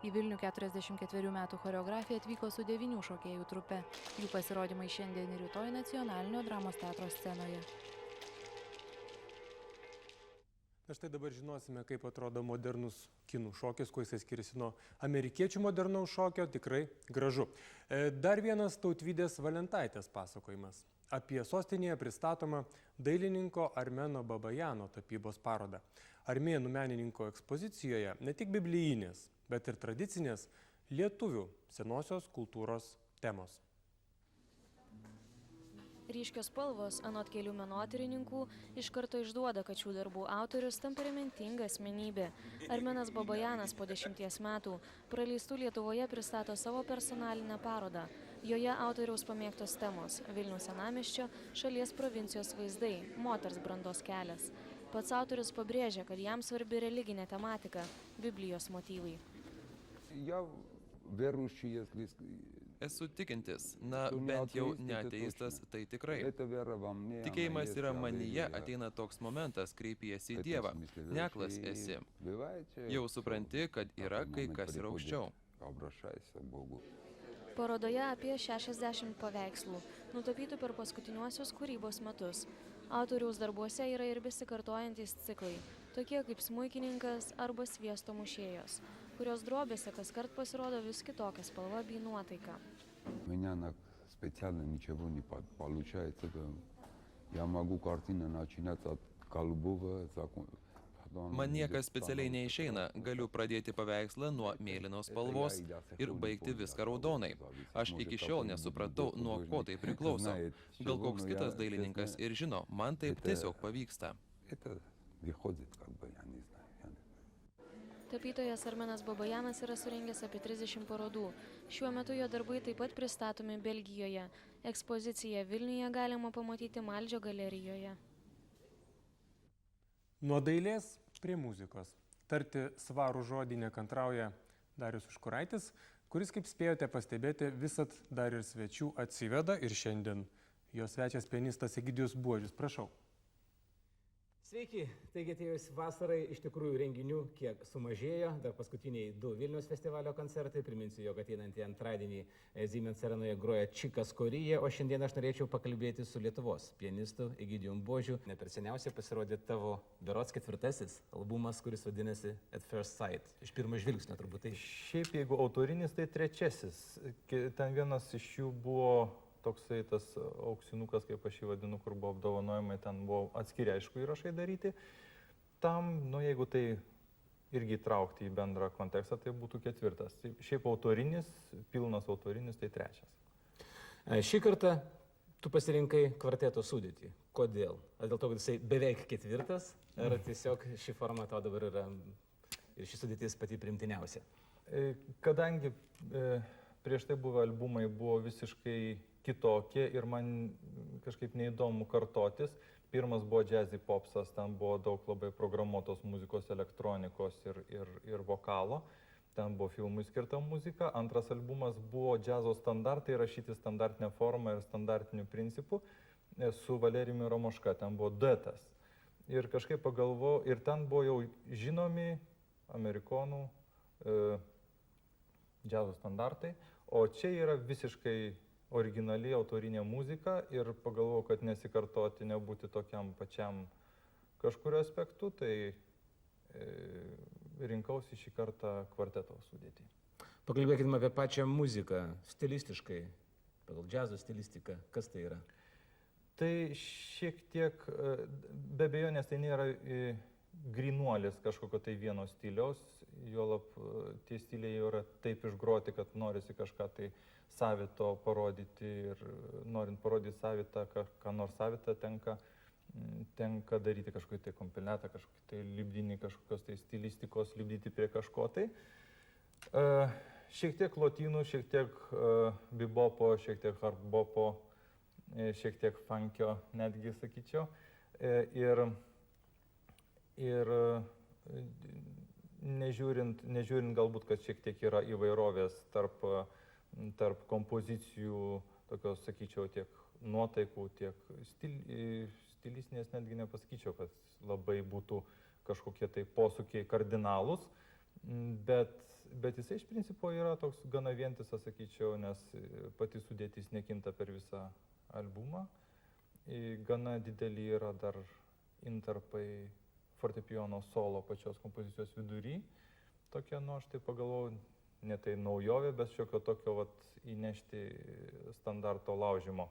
Į Vilnių 44 metų choreografiją atvyko su 9 šokėjų trupe. Jų pasirodymai šiandien ir rytoj Nacionalinio dramos teatro scenoje. Na štai dabar žinosime, kaip atrodo modernus kinų šokis, kuo jisai skiriasi nuo amerikiečių modernaus šokio, tikrai gražu. Dar vienas Tautvydės Valentaitės pasakojimas apie sostinėje pristatomą dailininko Armeno Babajano tapybos parodą. Armėnų menininko ekspozicijoje ne tik biblijinės, bet ir tradicinės lietuvių senosios kultūros temos. Ryškios spalvos, anot kelių menotyrininkų, iš karto išduoda, kad šių darbų autorius temperamentinga asmenybė. Armenas Babajanas po 10 metų praleistų Lietuvoje pristato savo personalinę parodą. Joje autoriaus pamėgtos temos – Vilniaus senamiesčio, šalies provincijos vaizdai, moters brandos kelias. Pats autorius pabrėžia, kad jam svarbi religinė tematika – Biblijos motyvai. Esu tikintis, bent jau neateistas, tai tikrai. Tikėjimas yra manyje, ateina toks momentas, kreipiesi į Dievą. Neaklas esi. Jau supranti, kad yra kai kas yra aukščiau. Parodoje apie 60 paveikslų, nutapytų per paskutiniuosius kūrybos metus. Autoriaus darbuose yra ir besikartojantys ciklai, tokie kaip Smuikininkas arba Sviesto mušėjos, kurios drobėse kaskart pasirodo vis kitokia spalva bei nuotaika. Man niekas specialiai neišeina, galiu pradėti paveikslą nuo mėlynos spalvos ir baigti viską raudonai. Aš iki šiol nesupratau, nuo ko tai priklauso. Gal koks kitas dailininkas ir žino, man taip tiesiog pavyksta. Tapytojas Armenas Babajanas yra surengęs apie 30 parodų. Šiuo metu jo darbai taip pat pristatomi Belgijoje. Ekspoziciją Vilniuje galima pamatyti Maldžio galerijoje. Nuo dailės prie muzikos. Tarti svarų žodį nekantrauja Darius Užkuraitis, kuris, kaip spėjote pastebėti, visad dar ir svečių atsiveda ir šiandien jo svečias pianistas Egidijus Buožius. Prašau. Sveiki, taigi atėjus vasarai iš tikrųjų renginių kiek sumažėjo, dar paskutiniai 2 Vilniaus festivalio koncertai, priminsiu, jog ateinantį antradienį Siemens arenoje groja Čikas Korija, o šiandien aš norėčiau pakalbėti su Lietuvos pianistu Egidijum Buožiu. Ne per seniausiai pasirodė tavo berods 4. albumas, kuris vadinasi At First Sight, iš pirmo žvilgsnio turbūt tai. Šiaip jeigu autorinis, tai 3. Ten vienas iš jų buvo toksai tas auksinukas, kaip aš jį vadinu, kur buvo apdovanojimai, ten buvo atskiri, aišku, įrašai daryti. Tam, jeigu tai irgi įtraukti į bendrą kontekstą, tai būtų 4. Šiaip autorinis, pilnas autorinis, tai 3. Šį kartą tu pasirinkai kvarteto sudėtį. Kodėl? Ar dėl to, kad jisai beveik 4, ar tiesiog ši forma tau dabar yra ir ši sudėtis pati primtiniausia? Kadangi prieš tai buvę albumai buvo visiškai kitokie ir man kažkaip neįdomu kartotis. Pirmas buvo jazzy popsas, ten buvo daug labai programuotos muzikos, elektronikos ir vokalo. Ten buvo filmui skirta muzika. Antras albumas buvo džiazo standartai, rašyti standartinę formą ir standartiniu principu su Valerijumi Romoška. Ten buvo duetas. Ir kažkaip pagalvojau, ir ten buvo jau žinomi amerikonų džiazo standartai, o čia yra visiškai originali autorinė muzika ir pagalvojau, kad nesikartoti, nebūti tokiam pačiam kažkurio aspektu, tai rinkausi šį kartą kvarteto sudėtį. Pakalbėkime apie pačią muziką, stilistiškai, pagal džiazo stilistiką, kas tai yra? Tai šiek tiek, be abejonės, tai nėra grinuolis kažkokio tai vieno stiliaus, juolab tie stiliai jau yra taip išgroti, kad norisi kažką tai savito parodyti ir norint parodyti savitą, ką nors savitą tenka daryti kažkokį tai kompiliatą, kažkokį tai lipdinį, kažkokios tai stilistikos lipdyti prie kažko tai. Šiek tiek lotynų, šiek tiek bebopo, šiek tiek hardbopo, šiek tiek funkio netgi sakyčiau. Ir nežiūrint galbūt, kad šiek tiek yra įvairovės tarp kompozicijų, tokios, sakyčiau, tiek nuotaikų, tiek stilistinės, netgi nepasakyčiau, kad labai būtų kažkokie tai posūkiai kardinalūs, bet jisai iš principo yra toks gana vientisas, sakyčiau, nes pati sudėtis nekinta per visą albumą. Gana dideli yra dar intarpai fortepijono solo pačios kompozicijos vidury. Tokia, aš tai pagalvojau, ne tai naujovė, bet šiokio tokio įnešti standarto laužimo,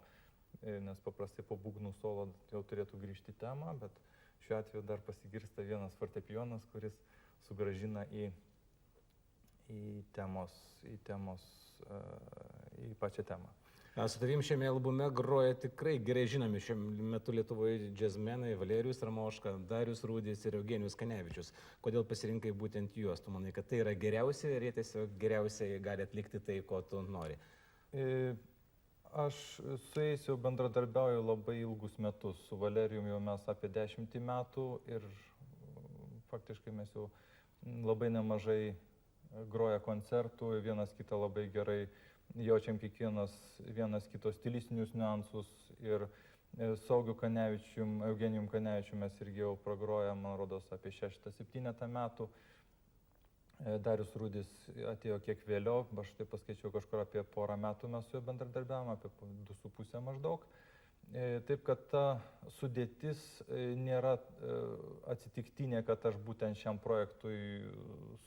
nes paprastai po būgnų solo jau turėtų grįžti temą, bet šiuo atveju dar pasigirsta vienas fortepijonas, kuris sugrąžina į pačią temą. Su tavim šiame albume groja tikrai gerai žinomi šiuo metu Lietuvoje džiazmenai Valerijus Ramoška, Darius Rudis ir Eugenijus Kanevičius. Kodėl pasirinkai būtent juos? Tu manai, kad tai yra geriausi ir jie tiesiog geriausiai gali atlikti tai, ko tu nori? Aš su jais jau bendradarbiauju labai ilgus metus. Su Valerijum jau mes apie 10 metų ir faktiškai mes jau labai nemažai groja koncertų, vienas kitą labai gerai jaučiam vienas kito stilistinius niuansus ir Saugiu Kanevičium, Eugenijum Kanevičium mes irgi jau pragrojam, man rodos, apie 6-7 metų. Darius Rudis atėjo kiek vėliau, aš tai paskaičiau kažkur apie porą metų mes su juo bendradarbiavome, apie 2,5 maždaug. Taip, kad ta sudėtis nėra atsitiktinė, kad aš būtent šiam projektui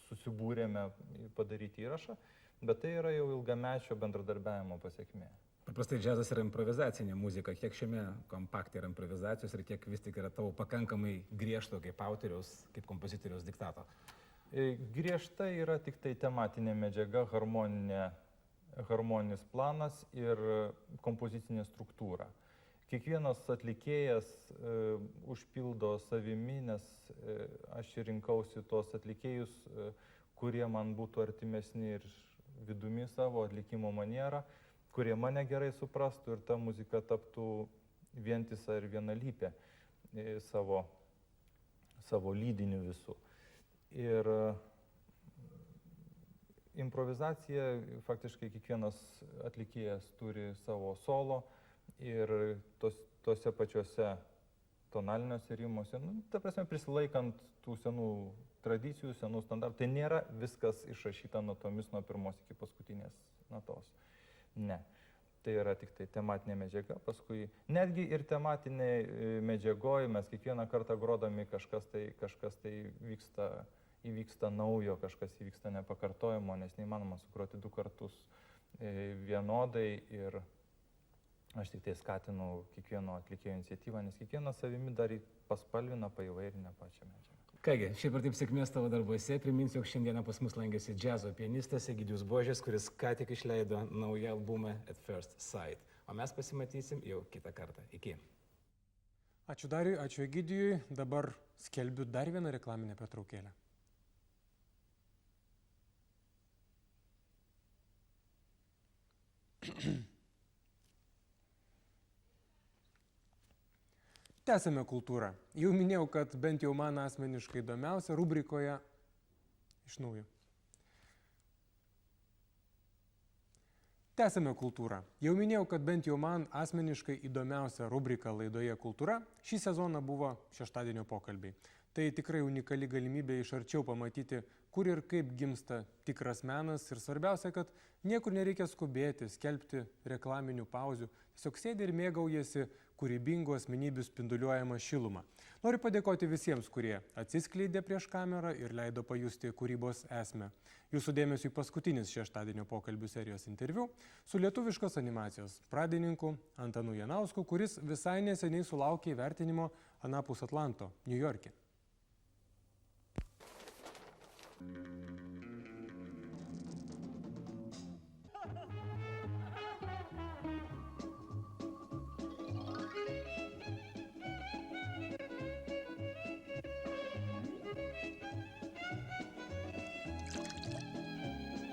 susibūrėme padaryti įrašą, bet tai yra jau ilgamečio bendradarbiavimo pasiekmė. Paprastai džiazas yra improvizacinė muzika. Kiek šiame kompakte yra improvizacijos ir kiek vis tik yra tavo pakankamai griežto kaip autoriaus, kaip kompozitoriaus diktato? Griežta yra tik tai tematinė medžiaga, harmoninis planas ir kompozicinė struktūra. Kiekvienas atlikėjas užpildo savimi, nes aš rinkausi tuos atlikėjus, kurie man būtų artimesni ir vidumi savo atlikimo manierą, kurie mane gerai suprastų ir ta muzika taptų vientisa ir vienalypė savo lydiniu visų. Ir improvizacija, faktiškai kiekvienas atlikėjas turi savo solo ir tose pačiose tonaliniuose rimuose, ta prasme, prisilaikant tų senų tradicijų, senų standartų. Tai nėra viskas išrašyta natomis nuo pirmos iki paskutinės natos. Ne. Tai yra tik tai tematinė medžiaga. Paskui netgi ir tematinė medžiagoje mes kiekvieną kartą grodami kažkas tai įvyksta naujo, kažkas įvyksta nepakartojimo, nes neįmanoma sugroti 2 kartus vienodai. Ir aš tik tai skatinu kiekvieno atlikėjo iniciatyvą, nes kiekvienas savimi dar paspalvina, paįvairina pačią medžiagą. Kągi, šiaip ir taip sėkmės tavo darbuose. Priminsiu, jog šiandieną pas mus lankėsi džiazo pianistas Egidijus Buožis, kuris ką tik išleido naują albumą At First Sight. O mes pasimatysim jau kitą kartą. Iki. Ačiū Dariui, ačiū Egidijui. Dabar skelbiu dar vieną reklaminę pertraukėlę. Tęsime kultūrą. Jau minėjau, kad bent jau man asmeniškai įdomiausia rubrikoje iš naujo. Tęsime kultūrą. Jau minėjau, kad bent jau man asmeniškai įdomiausia rubrika laidoje Kultūra šį sezoną buvo šeštadienio pokalbiai. Tai tikrai unikali galimybė iš arčiau pamatyti, kur ir kaip gimsta tikras menas ir svarbiausia, kad niekur nereikia skubėti, skelbti reklaminių pauzių, tiesiog sėdi ir mėgaujasi kūrybingų asmenybių spinduliuojama šiluma. Noriu padėkoti visiems, kurie atsiskleidė prieš kamerą ir leido pajusti kūrybos esmę. Jūsų dėmesiui paskutinis šeštadienio pokalbių serijos interviu su lietuviškos animacijos pradininku Antanu Janausku, kuris visai neseniai sulaukė įvertinimo anapus Atlanto, Niujorke.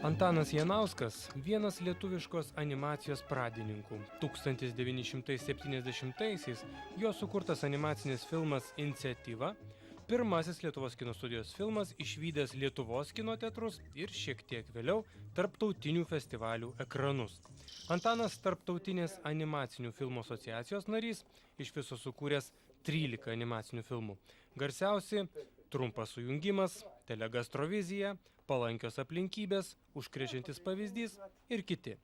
Antanas Janauskas – vienas lietuviškos animacijos pradininkų. 1970-aisiais jo sukurtas animacinis filmas Iniciatyva, pirmasis Lietuvos kino studijos filmas išvydęs Lietuvos kino teatrus ir šiek tiek vėliau tarptautinių festivalių ekranus. Antanas Tarptautinės animacinių filmų asociacijos narys, iš viso sukūręs 13 animacinių filmų. Garsiausi Trumpas sujungimas, Telegastrovizija, Palankios aplinkybės, Užkrečiantis pavyzdys ir kiti.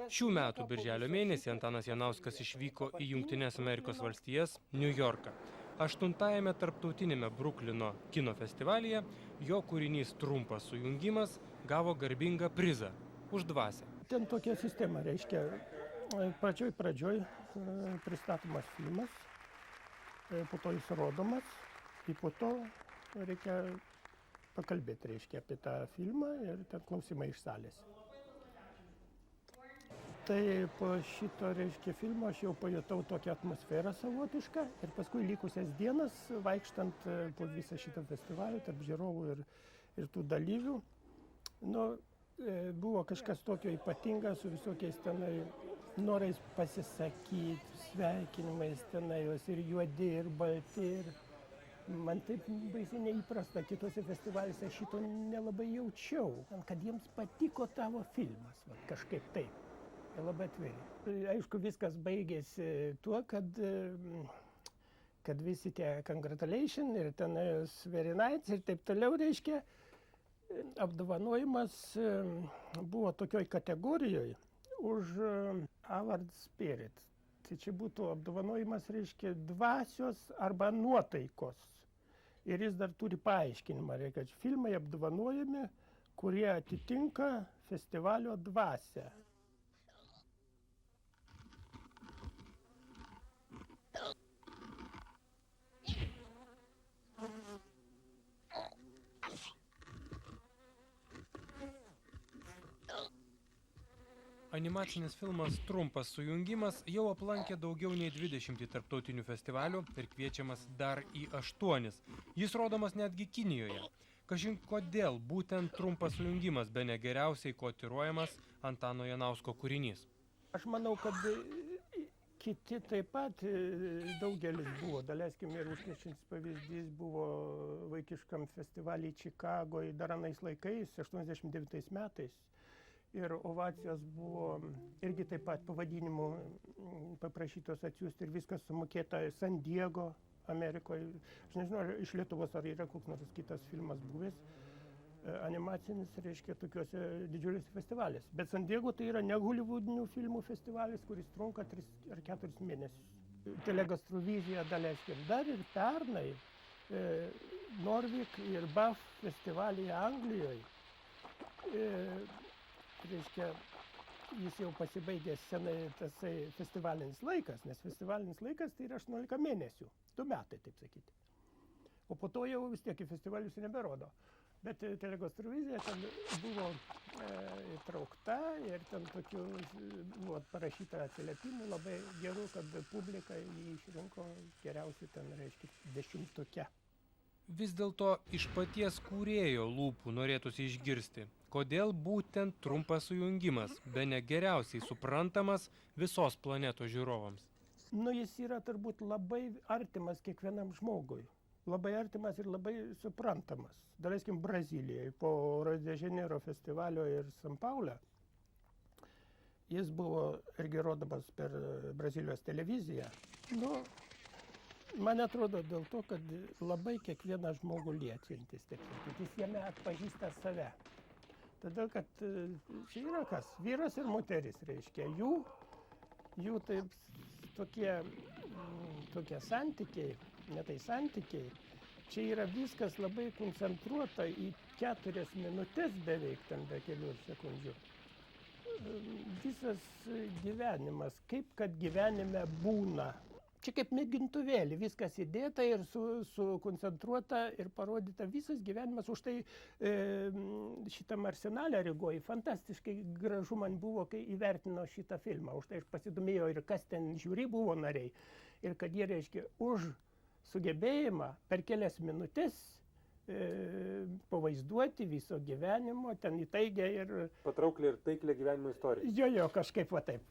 Šių metų birželio mėnesį Antanas Janauskas išvyko į Jungtines Amerikos valstijas, New Yorką. 8-ajame tarptautinėme Bruklino kino festivalyje jo kūrinys Trumpas sujungimas gavo garbingą prizą už dvasią. Ten tokia sistema, reiškia, pradžioj pristatomas filmas, po to jis rodomas, ir po to reikia pakalbėti, reiškia, apie tą filmą ir ten klausimai iš salės. Tai po šito, reiškia, filmo aš jau pajutau tokią atmosferą savotišką ir paskui likusias dienas, vaikštant po visą šitą festivalį, tarp žiūrovų ir tų dalyvių, buvo kažkas tokio ypatinga su visokiais tenai norais pasisakyti, sveikinimais tenai, jos ir juodi, ir balti. Man taip baisiai neįprasta, kitose festivaliuose šito nelabai jaučiau, kad jiems patiko tavo filmas, kažkaip taip. Jie labai atviri. Aišku, viskas baigėsi tuo, kad visi tie congratulations ir tenais very nice ir taip toliau, reiškia, apdovanojimas buvo tokioj kategorijoje už Award Spirit. Tai čia būtų apdovanojimas, reiškia, dvasios arba nuotaikos. Ir jis dar turi paaiškinimą, reikia, kad filmai apdovanojami, kurie atitinka festivalio dvasią. Animacinis filmas Trumpas sujungimas jau aplankė daugiau nei 20 tarptautinių festivalių ir kviečiamas dar į 8. Jis rodomas netgi Kinijoje. Kažin kodėl būtent Trumpas sujungimas bene geriausiai kotiruojamas Antano Janausko kūrinys. Aš manau, kad kiti taip pat daugelis buvo. Daleiskim, ir Užkrečiantis pavyzdys buvo vaikiškam festivalyje Čikagoje dar anais laikais, 89 metais. Ir ovacijos buvo irgi taip pat pavadinimu paprašytos atsiųsti ir viskas sumokėta San Diego, Amerikoje. Aš nežinau, iš Lietuvos ar yra koks nors kitas filmas buvęs, animacinis, reiškia, tokiuose didžiuliuose festivaliuose. Bet San Diego tai yra ne holivudinių filmų festivalis, kuris trunka 3 ar 4 mėnesius. Telegastrovizija, daleiskim, dar ir pernai Norvik ir BAF festivalyje Anglijoje. Reiškia, jis jau pasibaigęs senai tasai festivalinis laikas, nes festivalinis laikas tai yra 18 mėnesių, 2 metai, taip sakyti. O po to jau vis tiek į festivalius neberodo. Bet Telegastrovizija ten buvo įtraukta ir ten tokių buvo parašyta atsiliepimų labai gerų, kad publika jį išrinko geriausiai ten, reiškia, 10-tuke. Vis dėlto iš paties kūrėjo lūpų norėtųsi išgirsti, kodėl būtent Trumpas sujungimas bene geriausiai suprantamas visos planetos žiūrovams. Jis yra turbūt labai artimas kiekvienam žmogui. Labai artimas ir labai suprantamas. Daleiskim, Brazilijoje po Rio de Janeiro festivalio ir San Paule. Jis buvo irgi rodomas per Brazilijos televiziją. Man atrodo dėl to, kad labai kiekvieną žmogų liečiantis, taip sakyti, jis jame atpažįsta save. Todėl, kad čia yra kas? Vyras ir moteris, reiškia. Jų taip tokie santykiai, ne tai santykiai. Čia yra viskas labai koncentruota į 4 minutės beveik, ten be kelių sekundžių. Visas gyvenimas, kaip kad gyvenime būna. čia kaip mėgintuvėlį, viskas įdėta ir sukoncentruota ir parodyta visas gyvenimas. Už tai šitam Arsenale Rygoje fantastiškai gražu man buvo, kai įvertino šitą filmą. Už tai aš pasidomėjau ir kas ten žiūri buvo nariai. Ir kad jie, reiškia, už sugebėjimą per kelias minutės pavaizduoti viso gyvenimo, ten įtaigę ir... Patraukliai ir taiklę gyvenimo istoriją. Jo, kažkaip va taip.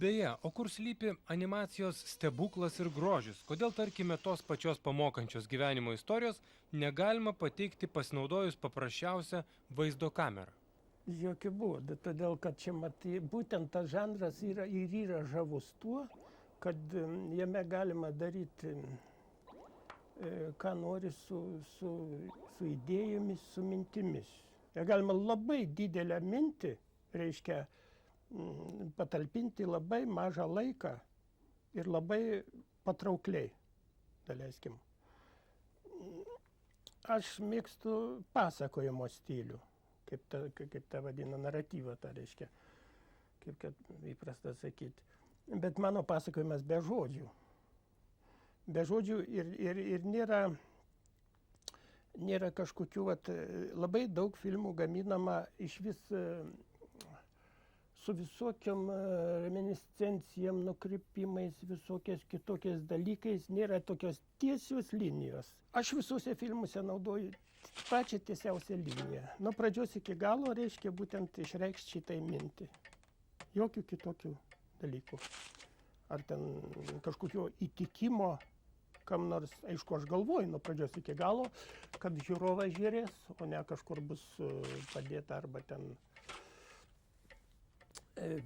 Beje, o kur slypi animacijos stebuklas ir grožis? Kodėl, tarkime, tos pačios pamokančios gyvenimo istorijos negalima pateikti pasinaudojus paprasčiausią vaizdo kamerą? Jokių būdų, todėl kad čia būtent tas žanras yra žavus tuo, kad jame galima daryti, ką nori su idėjomis, su mintimis. Ja galima labai didelę mintį, reiškia, patalpinti labai mažą laiką ir labai patraukliai, daleiskim. Aš mėgstu pasakojimo stilių, kaip ta vadina, naratyvą, tą reiškia, kaip kad įprasta sakyti. Bet mano pasakojimas be žodžių. Be žodžių ir nėra kažkokių, labai daug filmų gaminama iš vis su visokiam reminiscencijam, nukrypimais, visokiais kitokiais dalykais, nėra tokios tiesios linijos. Aš visuose filmuose naudoju pačią tiesiausią liniją. Nuo pradžios iki galo reiškia būtent išreikšti šitai mintį. Jokių kitokių dalykų. Ar ten kažkokio įtikimo, kam nors, aišku, aš galvoju nuo pradžios iki galo, kad žiūrovas žiūrės, o ne kažkur bus padėta arba ten.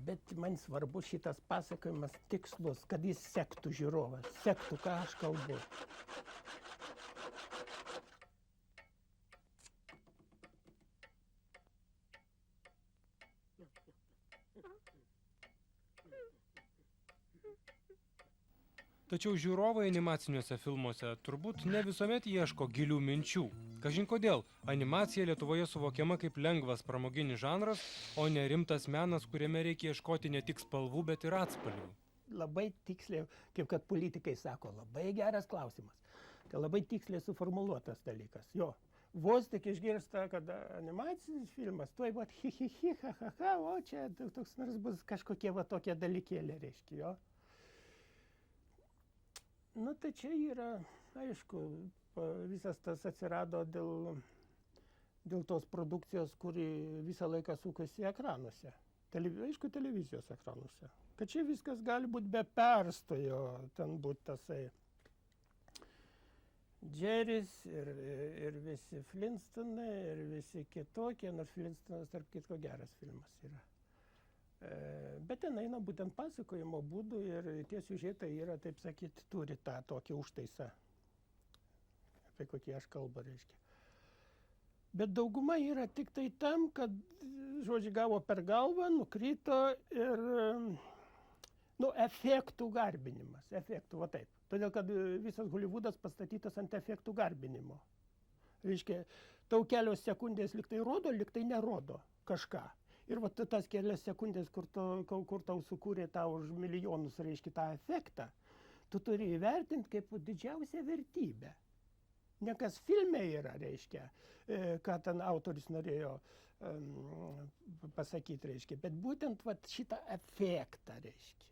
Bet man svarbu šitas pasakojimas tikslus, kad jis sektų žiūrovas, sektų, ką aš kalbu. Tačiau žiūrovai animaciniuose filmuose turbūt ne visuomet ieško gilių minčių. Kažin kodėl, animacija Lietuvoje suvokiama kaip lengvas pramoginis žanras, o ne rimtas menas, kuriame reikia ieškoti ne tik spalvų, bet ir atspalvių. Labai tiksliai, kaip kad politikai sako, labai geras klausimas. Tai labai tiksliai suformuluotas dalykas. Jo, vos tik išgirsta, kad animacinis filmas, tuoj vat hi, ha, o čia toks nors bus kažkokie va tokie dalykėlė, reiškia, jo. Nu, tai čia yra, aišku, visas tas atsirado dėl tos produkcijos, kuri visą laiką sukasi ekranuose. Aišku, televizijos ekranuose. Kad čia viskas gali būti be perstojo, ten būti tasai Džeris ir visi Flintstonai ir visi kitokie, nors Flintstonas, tarp kitko, geras filmas yra. Bet ten eina būtent pasakojimo būdų ir tie siužetai yra, taip sakyti, turi tą tokį užtaisą, apie kokį aš kalbu, reiškia. Bet dauguma yra tik tai tam, kad, žodžiu, gavo per galvą, nukrito ir, efektų garbinimas, efektų, va taip. Todėl, kad visas Hollywoodas pastatytas ant efektų garbinimo. Reiškia, tau kelios sekundės lyg tai rodo, lyg tai nerodo kažką. Ir va tas kelias sekundės, kur tau sukūrė tau už milijonus, reiškia, tą efektą, tu turi įvertinti kaip didžiausią vertybę. Ne kas filme yra, reiškia, ką ten autoris norėjo pasakyti, reiškia, bet būtent va šitą efektą, reiškia.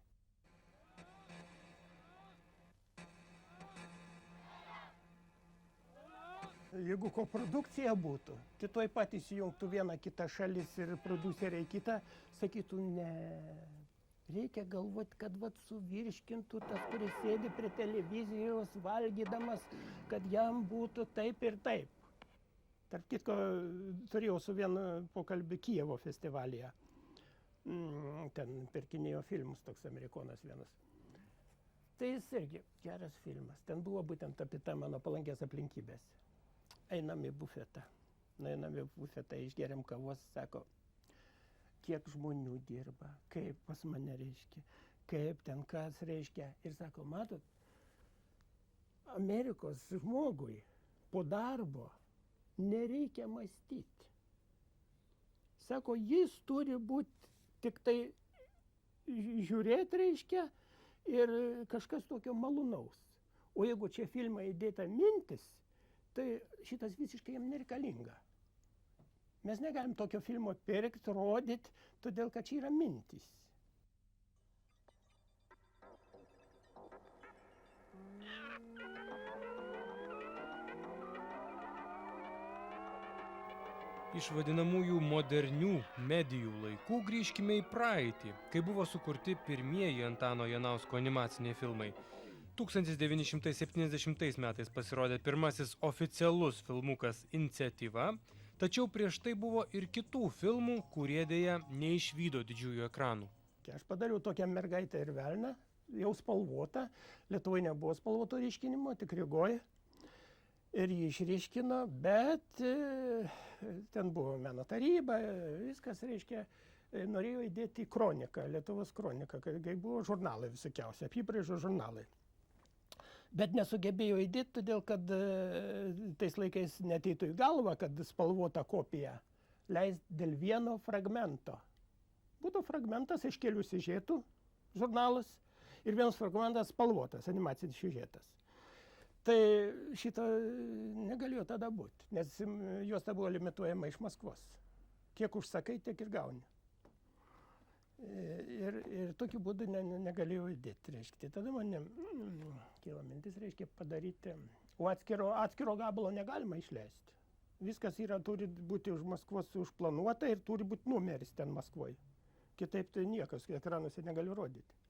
Jeigu koprodukcija būtų, tai tuoj pat įsijungtų viena kita šalis ir produceriai kitą, sakytų, ne, reikia galvoti, kad vat suvirškintų tas, kuris sėdi prie televizijos valgydamas, kad jam būtų taip ir taip. Tarp kitko, turėjau su vienu pokalbį Kijevo festivalyje. Ten pirkinėjo filmus, toks amerikonas vienas. Tai jis irgi geras filmas. Ten buvo būtent apie tą mano palankės aplinkybės. Einam į bufetą. Einam į bufetą, išgeriam kavos, sako, kiek žmonių dirba, kaip pas mane reiškia, kaip ten kas reiškia. Ir sako, matot, Amerikos žmogui po darbo nereikia mąstyti. Sako, jis turi būti tik tai žiūrėti, reiškia, ir kažkas tokio malonaus. O jeigu čia filmą įdėta mintis, tai šitas visiškai jam nereikalinga. Mes negalim tokio filmo pirkti, rodyti, todėl kad čia yra mintis. Iš vadinamųjų modernių medijų laikų grįžkime į praeitį, kai buvo sukurti pirmieji Antano Janausko animaciniai filmai. 1970 metais pasirodė pirmasis oficialus filmukas Iniciatyva, tačiau prieš tai buvo ir kitų filmų, kurie dėja neišvydo didžiųjų ekranų. Aš padariau tokią mergaitę ir velną, jau spalvota. Lietuvoje nebuvo spalvoto ryškinimo, tik Rygoje. Ir jį išryškino, bet ten buvo meno taryba, viskas, reiškia, norėjo įdėti į kroniką, Lietuvos kroniką, kai buvo žurnalai visokiausi, apibraižos žurnalai. Bet nesugebėjo įdėti, todėl kad tais laikais neteitų į galvą, kad spalvota kopija leis dėl vieno fragmento. Būtų fragmentas iš kelių siužetų žurnalas ir vienas fragmentas spalvotas, animacinis siužetas. Tai šito negalėjo tada būti, nes juosta buvo limituojama iš Maskvos. Kiek užsakai, tiek ir gauni. Ir tokiu būdu negalėjau įdėti, reiškia. Tada man kilo mintis, reiškia, padaryti, o atskiro gabalo negalima išleisti. Viskas turi būti už Maskvos užplanuota ir turi būti numeris ten Maskvoje. Kitaip tai niekas ekranuose negali rodyti.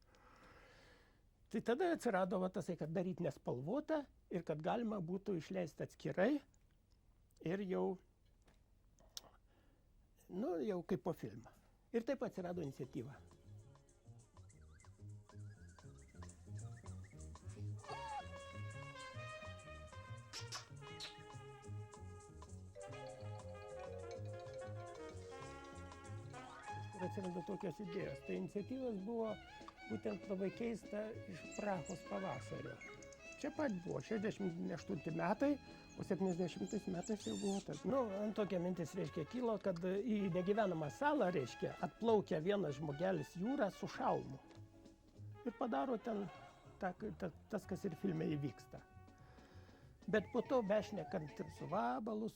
Tai tada atsirado tasai, kad daryti nespalvotą ir kad galima būtų išleisti atskirai ir jau kaip po filmą. Ir taip atsirado Iniciatyva. Ir atsirado tokios idėjos. Tai Iniciatyvos buvo būtent labai keista iš Prahos pavasario. Čia pat buvo 68 metai, o 70 metais jau buvo tas. Ant tokia mintis, reiškia, kilo, kad į negyvenamą salą, reiškia, atplaukia vienas žmogelis jūrą su šalmu. Ir padaro ten tas, kas ir filme įvyksta. Bet po to bešnekant ir su Vabalu,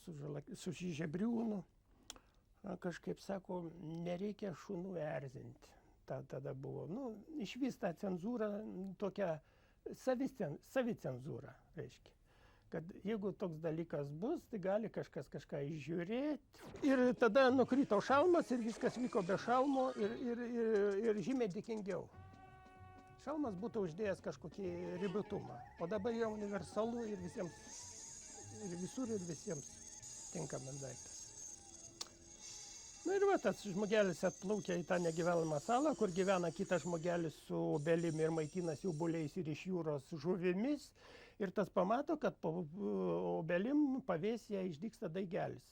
su Žebriūnu, kažkaip sako, nereikia šunų erzinti. Tada buvo, išvysta cenzūra, tokia savicenzūra, reiškia. Kad jeigu toks dalykas bus, tai gali kažkas kažką išžiūrėti. Ir tada nukrito šalmas ir viskas vyko be šalmo ir žymiai dėkingiau. Šalmas būtų uždėjęs kažkokį ribotumą, o dabar jau universalu ir visiems, ir visur ir visiems tinkamas daiktas. Ir tas žmogelis atplaukia į tą negyvenamą salą, kur gyvena kitas žmogelis su obelim ir maitinasi obuoliais ir iš jūros žuvimis. Ir tas pamato, kad po obelim pavėsyje išdygsta daigelis.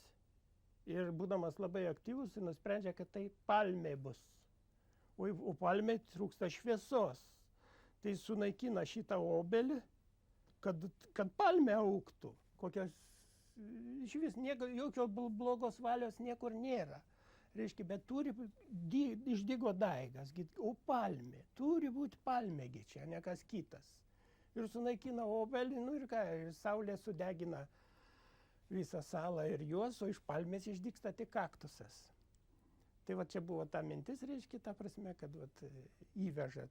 Ir būdamas labai aktyvus, nusprendžia, kad tai palmė bus. O palmė trūksta šviesos. Tai sunaikina šitą obelį, kad palmė augtų. Iš vis jokios blogos valios niekur nėra. Reiškia, bet išdygo daigas, o palmė, turi būti palmėgi čia, ne kas kitas. Ir sunaikina obelį, ir saulė sudegina visą salą ir juos, o iš palmės išdygsta tik kaktusas. Tai čia buvo ta mintis, reiškia, ta prasme, kad įveža,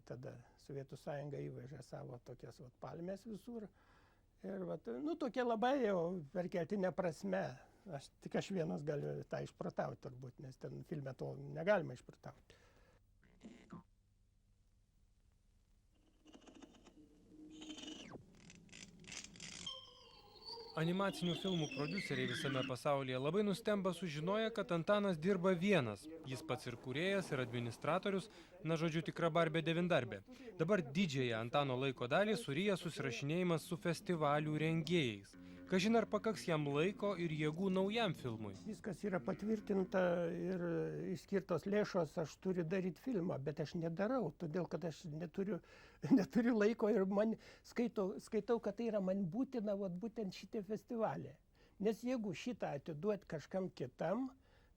tada Sovietų sąjunga įveža savo tokias palmės visur. Ir tokia labai jau perkeltinė prasme. Tik aš vienas galiu tą išprotauti turbūt, nes ten filme to negalima išprotauti. Animacinių filmų prodiuseriai visame pasaulyje labai nustemba sužinoję, kad Antanas dirba vienas. Jis pats ir kūrėjas, ir administratorius, tikra barbė devindarbė. Dabar didžiąją Antano laiko dalį suryja susirašinėjimas su festivalių rengėjais. kažin ar pakaks jam laiko ir jėgų naujam filmui. Viskas yra patvirtinta ir išskirtos lėšos, aš turiu daryti filmą, bet aš nedarau, todėl kad aš neturiu laiko ir man skaitau, kad tai yra man būtina būtent šitie festivaliai. Nes jeigu šitą atiduoti kažkam kitam,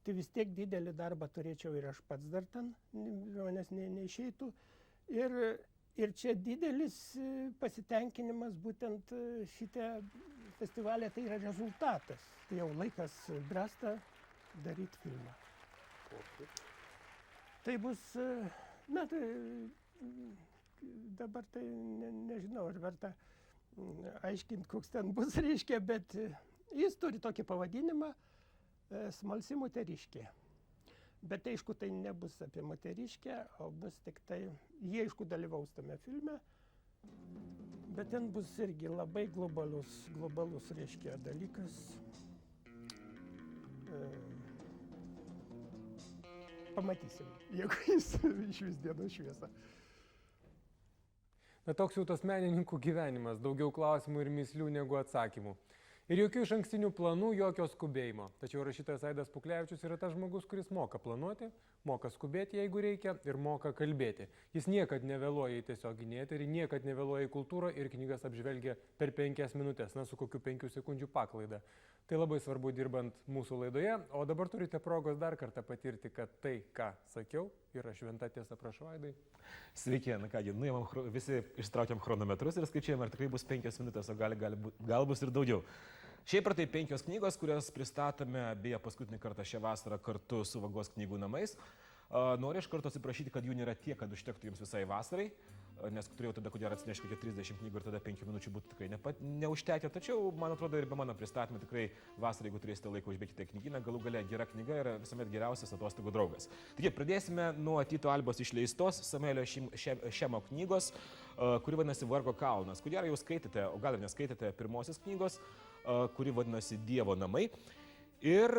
tai vis tiek didelį darbą turėčiau ir aš pats dar ten, manęs neišeitų. Ir čia didelis pasitenkinimas būtent šitie festivalė, tai yra rezultatas. Tai jau laikas bręsta daryti filmą. Tai bus, tai dabar tai nežinau, ar verta aiškinti, koks ten bus, reiškia, bet jis turi tokį pavadinimą Smalsi moteriškė. Bet aišku, tai nebus apie moteriškę, o bus tik tai, jie aišku dalyvaus tame filme, bet ten bus irgi labai globalus reiškia dalykas. Pamatysim, jeigu jis išvis dienos šviesą. Toks jau tas menininkų gyvenimas, daugiau klausimų ir mįslių negu atsakymų. Ir jokių išankstinių planų, jokio skubėjimo. Tačiau rašytojas Aidas Puklevičius yra tas žmogus, kuris moka planuoti, moka skubėti, jeigu reikia, ir moka kalbėti. Jis niekad nevėluoja į tiesioginį eterį, niekad nevėluoja į kultūrą ir knygas apžvelgia per 5 minutės, su kokiu 5 sekundžių paklaida. Tai labai svarbu dirbant mūsų laidoje, o dabar turite progos dar kartą patirti, kad tai, ką sakiau, yra šventa tiesa. Prašau, Aidai. Sveiki, kągi, visi ištraukiam chronometrus ir skaičiuojam, ar tikrai bus 5 minutės, o gal bus ir daugiau. Šiaip ar tai 5 knygos, kurias pristatome, beje, paskutinį kartą šią vasarą kartu su Vagos knygų namais. Noriu iš karto atsiprašyti, kad jų nėra tiek, kad užtektų jums visai vasarai, nes turėjau tada, kodėl atsinešti kokią 30 knygų ir tada 5 minučių būtų tikrai neužtekę. Tačiau, man atrodo, ir be mano pristatymų tikrai vasarą, jeigu turėsite laiko, užbėkite knygyną, galų gale gera knyga yra visuomet geriausias atostogų draugas. Taigi, pradėsime nuo Tyto Albos išleistos Samuelio Šemo knygos, kuri vadinasi Vargo kalnas. Ko gero jau skaitėte, o gal ir neskaitėte pirmosios knygos, kuri vadinasi Dievo namai. Ir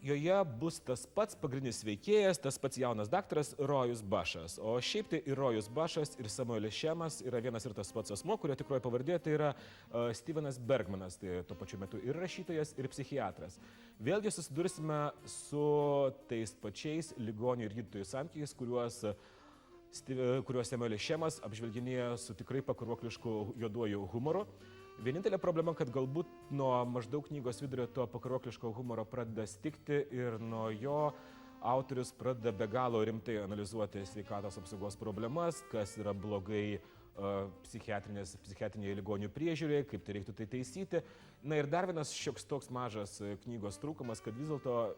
joje bus tas pats pagrindinis veikėjas, tas pats jaunas daktaras Rojus Bašas. O šiaip tai ir Rojus Bašas, ir Samuelis Šemas yra vienas ir tas pats asmuo, kurio tikroji pavardė tai yra Stevenas Bergmanas, tai tuo pačiu metu ir rašytojas, ir psichiatras. Vėlgi susidursime su tais pačiais ligonių ir gydytojų santykiais, kuriuos Samuelis Šemas apžvelginėja su tikrai pakaruoklišku juoduoju humoru. Vienintelė problema, kad galbūt nuo maždaug knygos vidurio to pakaruokliško humoro pradeda stigti ir nuo jo autorius pradeda be galo rimtai analizuoti sveikatos apsaugos problemas, kas yra blogai psichiatrinėje ligonių priežiūrėje, kaip tai reiktų tai taisyti. Na ir dar vienas šioks toks mažas knygos trūkumas, kad vis dėlto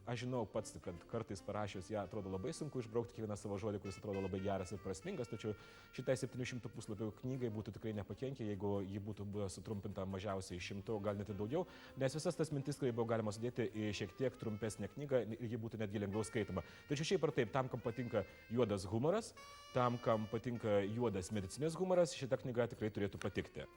aš žinau pats, kad kartais parašius ją atrodo labai sunku išbraukti kiekvieną savo žodį, kuris atrodo labai geras ir prasmingas, tačiau šitai 700 puslapių knygai būtų tikrai nepakenkę, jeigu ji būtų sutrumpinta mažiausiai 100, gal net ir daugiau, nes visas tas mintis, kai buvo galima sudėti į šiek tiek trumpesnę knygą ir ji būtų netgi lengviau skaitoma. Tačiau šiaip ar taip, tam, kam patinka juodas humoras, tam, kam patinka juodas medicinis humoras, šita knyga tikrai turėtų patikti.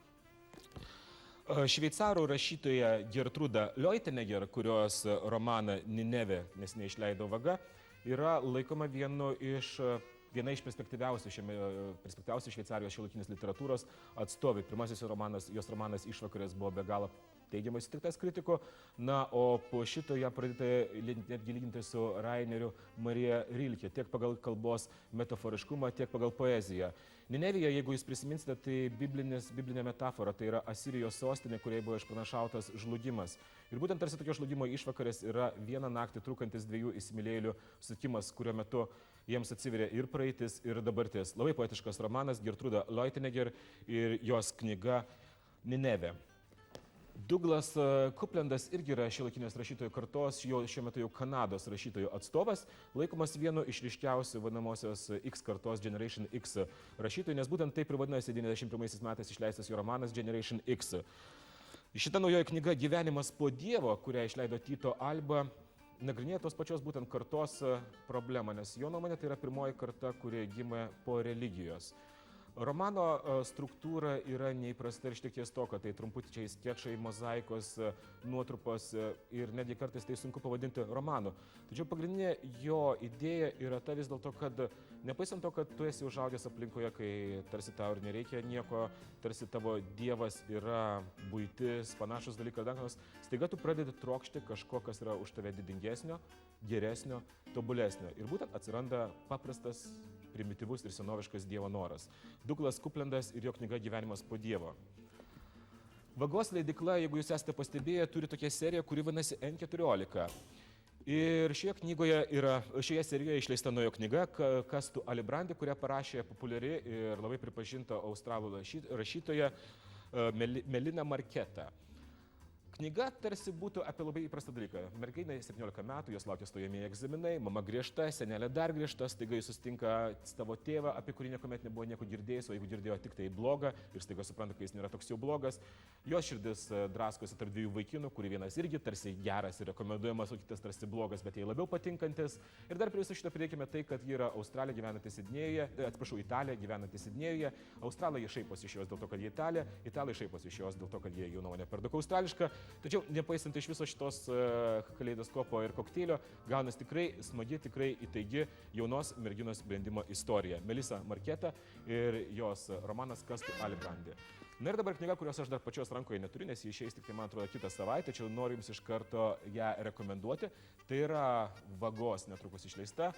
Šveicarų rašytoja Gertruda Leutenegger, kurios romaną Ninevė neseniai išleido Vaga, yra laikoma viena iš perspektyviausių Šveicarijos šiuolaikinės literatūros atstovai. Pirmasis jos romanas Išvakarės buvo be galo teigiamai sutiktas kritikų, na, o po šito ją pradėta netgi lyginti su Raineriu Marija Rilke, tiek pagal kalbos metaforiškumą, tiek pagal poeziją. Ninevija, jeigu jūs prisiminsite, tai biblinė metafora, tai yra Asirijos sostinė, kuriai buvo išpranašautas žlugimas. Ir būtent tarsi tokio žlugimo išvakarės yra vieną naktį trukantis 2 įsimylėjėlių sutikimas, kurio metu jiems atsiveria ir praeitis, ir dabartis. Labai poetiškas romanas Gertruda Leutenegger ir jos knyga Ninevė. Douglas Couplandas irgi yra šiuolaikinės rašytojų kartos, šiuo metu jau Kanados rašytojų atstovas, laikomas vienu iš ryškiausių vadinamosios X kartos Generation X rašytojų, nes būtent taip ir vadinasi 91 metais išleistas jo romanas Generation X. Šita naujoji knyga Gyvenimas po Dievo, kurią išleido Tyto Alba, nagrinėja tos pačios būtent kartos problemą, nes jo nuomonė tai yra pirmoji karta, kurie gimė po religijos. Romano struktūra yra neįprasta ir šiek tiek keistoka, tai trumpučiai skečai, mozaikos, nuotrupos ir netgi kartais tai sunku pavadinti romanu. Tačiau pagrindinė jo idėja yra ta vis dėlto, kad nepaisant to, kad tu esi užaugęs aplinkoje, kai tarsi tau ir nereikia nieko, tarsi tavo dievas yra buitis, panašus dalykai, staiga tu pradedi trokšti kažko, kas yra už tave didingesnio, geresnio, tobulesnio. Ir būtent atsiranda paprastas, primityvus ir senoviškas Dievo noras. Douglas Couplandas ir jo knyga Gyvenimas po Dievo. Vagos leidykla, jeigu jūs esate pastebėję, turi tokią seriją, kuri vadinasi N14. Ir šioje serijoje išleista nauja knyga Kastu Alibrandi, kurią parašė populiari ir labai pripažinta australų rašytoja Melina Marketa. Knyga tarsi būtų apie labai įprastą dalyką. Mergainai 17 metų, jos laukia stojamieji egzaminai, mama griežta, senelė dar griežta, staiga jis susitinka savo tėvą, apie kurį niekuomet nebuvo nieko girdėjęs, o jeigu girdėjo tik tai blogą ir staiga supranta, kad jis nėra toks jau blogas. Jos širdis draskosi tarp dviejų vaikinų, kurių vienas irgi tarsi geras ir rekomenduojamas, o kitas tarsi blogas, bet jai labiau patinkantis. Ir dar prie viso šito pridėkime tai, kad ji yra Australija gyvenanti Sidnėjuje, Italija gyvenanti Sidnėjuje. Australai šaiposi iš jos dėl to, kad jie Italija, italai šaiposi iš jos dėl to, kad jie jų nuomonė per daug australiška. Tačiau, nepaisant iš viso šitos kaleidoskopo ir kokteilio, gaunas tikrai smagi, tikrai įtaigi jaunos merginos brendimo istorija. Melisa Marketa ir jos romanas Kastu Alibrandi. Na ir dabar knyga, kurios aš dar pačios rankoje neturiu, nes jį išeis tik tai, man atrodo, kitą savaitę, tačiau noriu jums iš karto ją rekomenduoti. Tai yra Vagos netrukus išleista.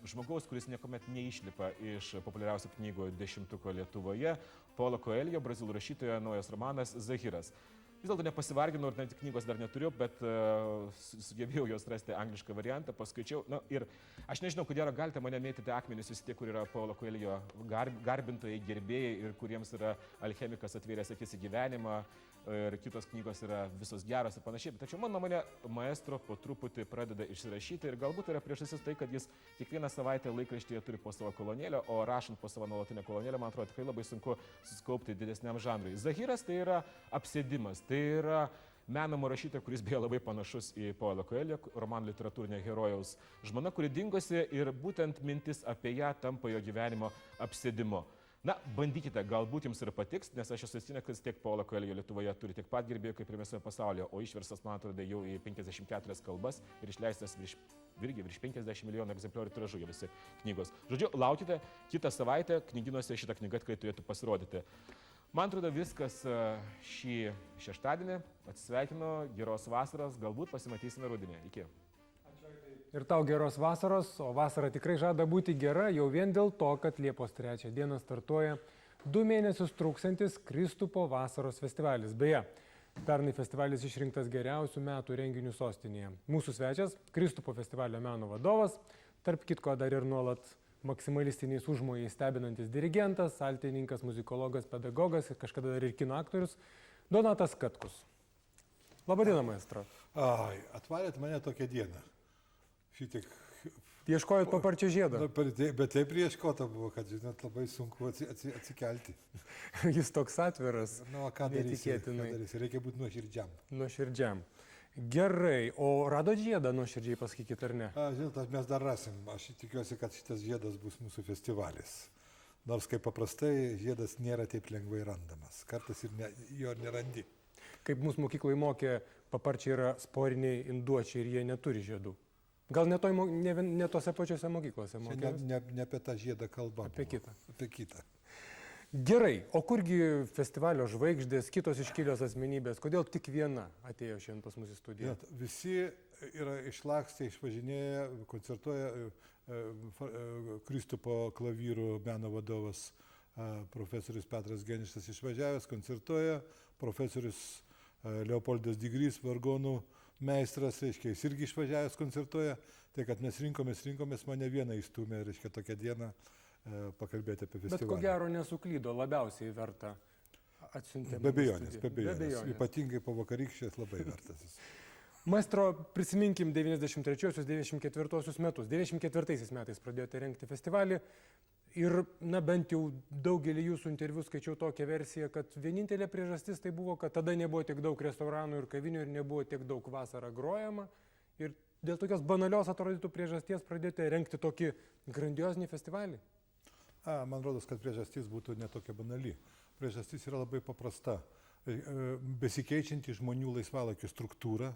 Žmogaus, kuris niekuomet neišlipa iš populiariausių knygų 10-tuko Lietuvoje, Paulo Coelho, brazilų rašytojo, naujas romanas Zahiras. Vis dėlto nepasivarginau ir net knygos dar neturiu, bet sugebėjau jos rasti anglišką variantą, paskaičiau. Na, ir aš nežinau, kodėl galite mane mėtyti akmenis visi tie, kur yra Paulo Coelho garbintojai, gerbėjai ir kuriems yra Alchemikas atvėręs akis į gyvenimą ir kitos knygos yra visos geros ir panašiai. Tačiau mano nuomonė, maestro po truputį pradeda išsirašyti ir galbūt yra priežastis tai, kad jis kiekvieną savaitę laikraštyje turi po savo kolonėlę, o rašant po savo nuolatinę kolonėlę, man atrodo, tikrai labai sunku susikaupti didesniam žanrui. Zahiras tai yra apsėdimas, tai yra menamo rašytojo, kuris beje labai panašus į Paulo Coelho, romanų literatūrinio herojaus žmona, kuri dingosi ir būtent mintis apie ją tampa jo gyvenimo apsėdimu. Na, bandykite, galbūt jums ir patiks, nes aš esu įsitikinęs, kad tiek Paulo Coelho Lietuvoje turi tiek pat gerbėjų, kaip ir visoje pasaulyje, o išverstas, man atrodo, jau į 54 kalbas ir išleistas virš 50 milijonų egzempliorių tiražu visi knygos. Žodžiu, laukite, kitą savaitę knygynuose šitą knygą tikrai turėtų pasirodyti. Man atrodo, viskas šį šeštadienį. Atsisveikinu, geros vasaros, galbūt pasimatysime rudenį. Iki. Ir tau geros vasaros, o vasara tikrai žada būti gera jau vien dėl to, kad Liepos 3 dieną startuoja 2 mėnesius truksantis Kristupo vasaros festivalis. Beje, pernai festivalis išrinktas geriausių metų renginių sostinėje. Mūsų svečias – Kristupo festivalio meno vadovas, tarp kitko dar ir nuolat maksimalistiniais užmojais stebinantis dirigentas, altininkas, muzikologas, pedagogas ir kažkada dar ir kino aktorius Donatas Katkus. Labadiena, maestro. Atvarėt mane tokią dieną. Šitiek... Ieškojot paparčio žiedą. Bet taip ieškota buvo, kad, žinot, labai sunku atsikelti. Jis toks atviras. Nu, ką darysi? Reikia būti nuoširdžiam. Nuoširdžiam. Gerai, o radot žiedą nuoširdžiai, pasakykit, ar ne? Žinot, mes dar rasim. Aš tikiuosi, kad šitas žiedas bus mūsų festivalis. Nors kaip paprastai žiedas nėra taip lengvai randamas. Kartais ir jo nerandi. Kaip mūsų mokyklai mokė, paparčiai yra sporiniai induočiai ir jie neturi žiedų. Gal ne tose pačiose mokyklose mokėmės? Ne apie tą žiedą kalbą. Apie kitą. Apie kitą. Gerai, o kurgi festivalio žvaigždės, kitos iškilios asmenybės, kodėl tik viena atėjo šiandien pas mus į studiją? Visi yra išlakstę, išvažinėję, koncertuoja Kristupo klavyrų meno vadovas profesorius Petras Genišas išvažiavęs, koncertuoja, profesorius Leopoldas Digrys, vargonų meistras, reiškia, jis irgi išvažiavęs koncertuoja, tai kad mes rinkomės, mane vieną įstumė, reiškia, tokią dieną pakalbėti apie festivalį. Bet ko gero nesuklydo, labiausiai verta atsiuntėm. Be abejonės, ypatingai po vakarykštės labai vertas. Maestro, prisiminkim 93-94 metus. 94 metais pradėjote rengti festivalį. Ir, bent jau daugelį jūsų interviu skaičiau tokią versiją, kad vienintelė priežastis tai buvo, kad tada nebuvo tiek daug restoranų ir kavinių ir nebuvo tiek daug vasarą grojama. Ir dėl tokios banalios atrodytų priežasties pradėjote rengti tokį grandiozinį festivalį. Man rodos, kad priežastis būtų netokia banali. Priežastis yra labai paprasta. Besikeičianti žmonių laisvalaikio struktūra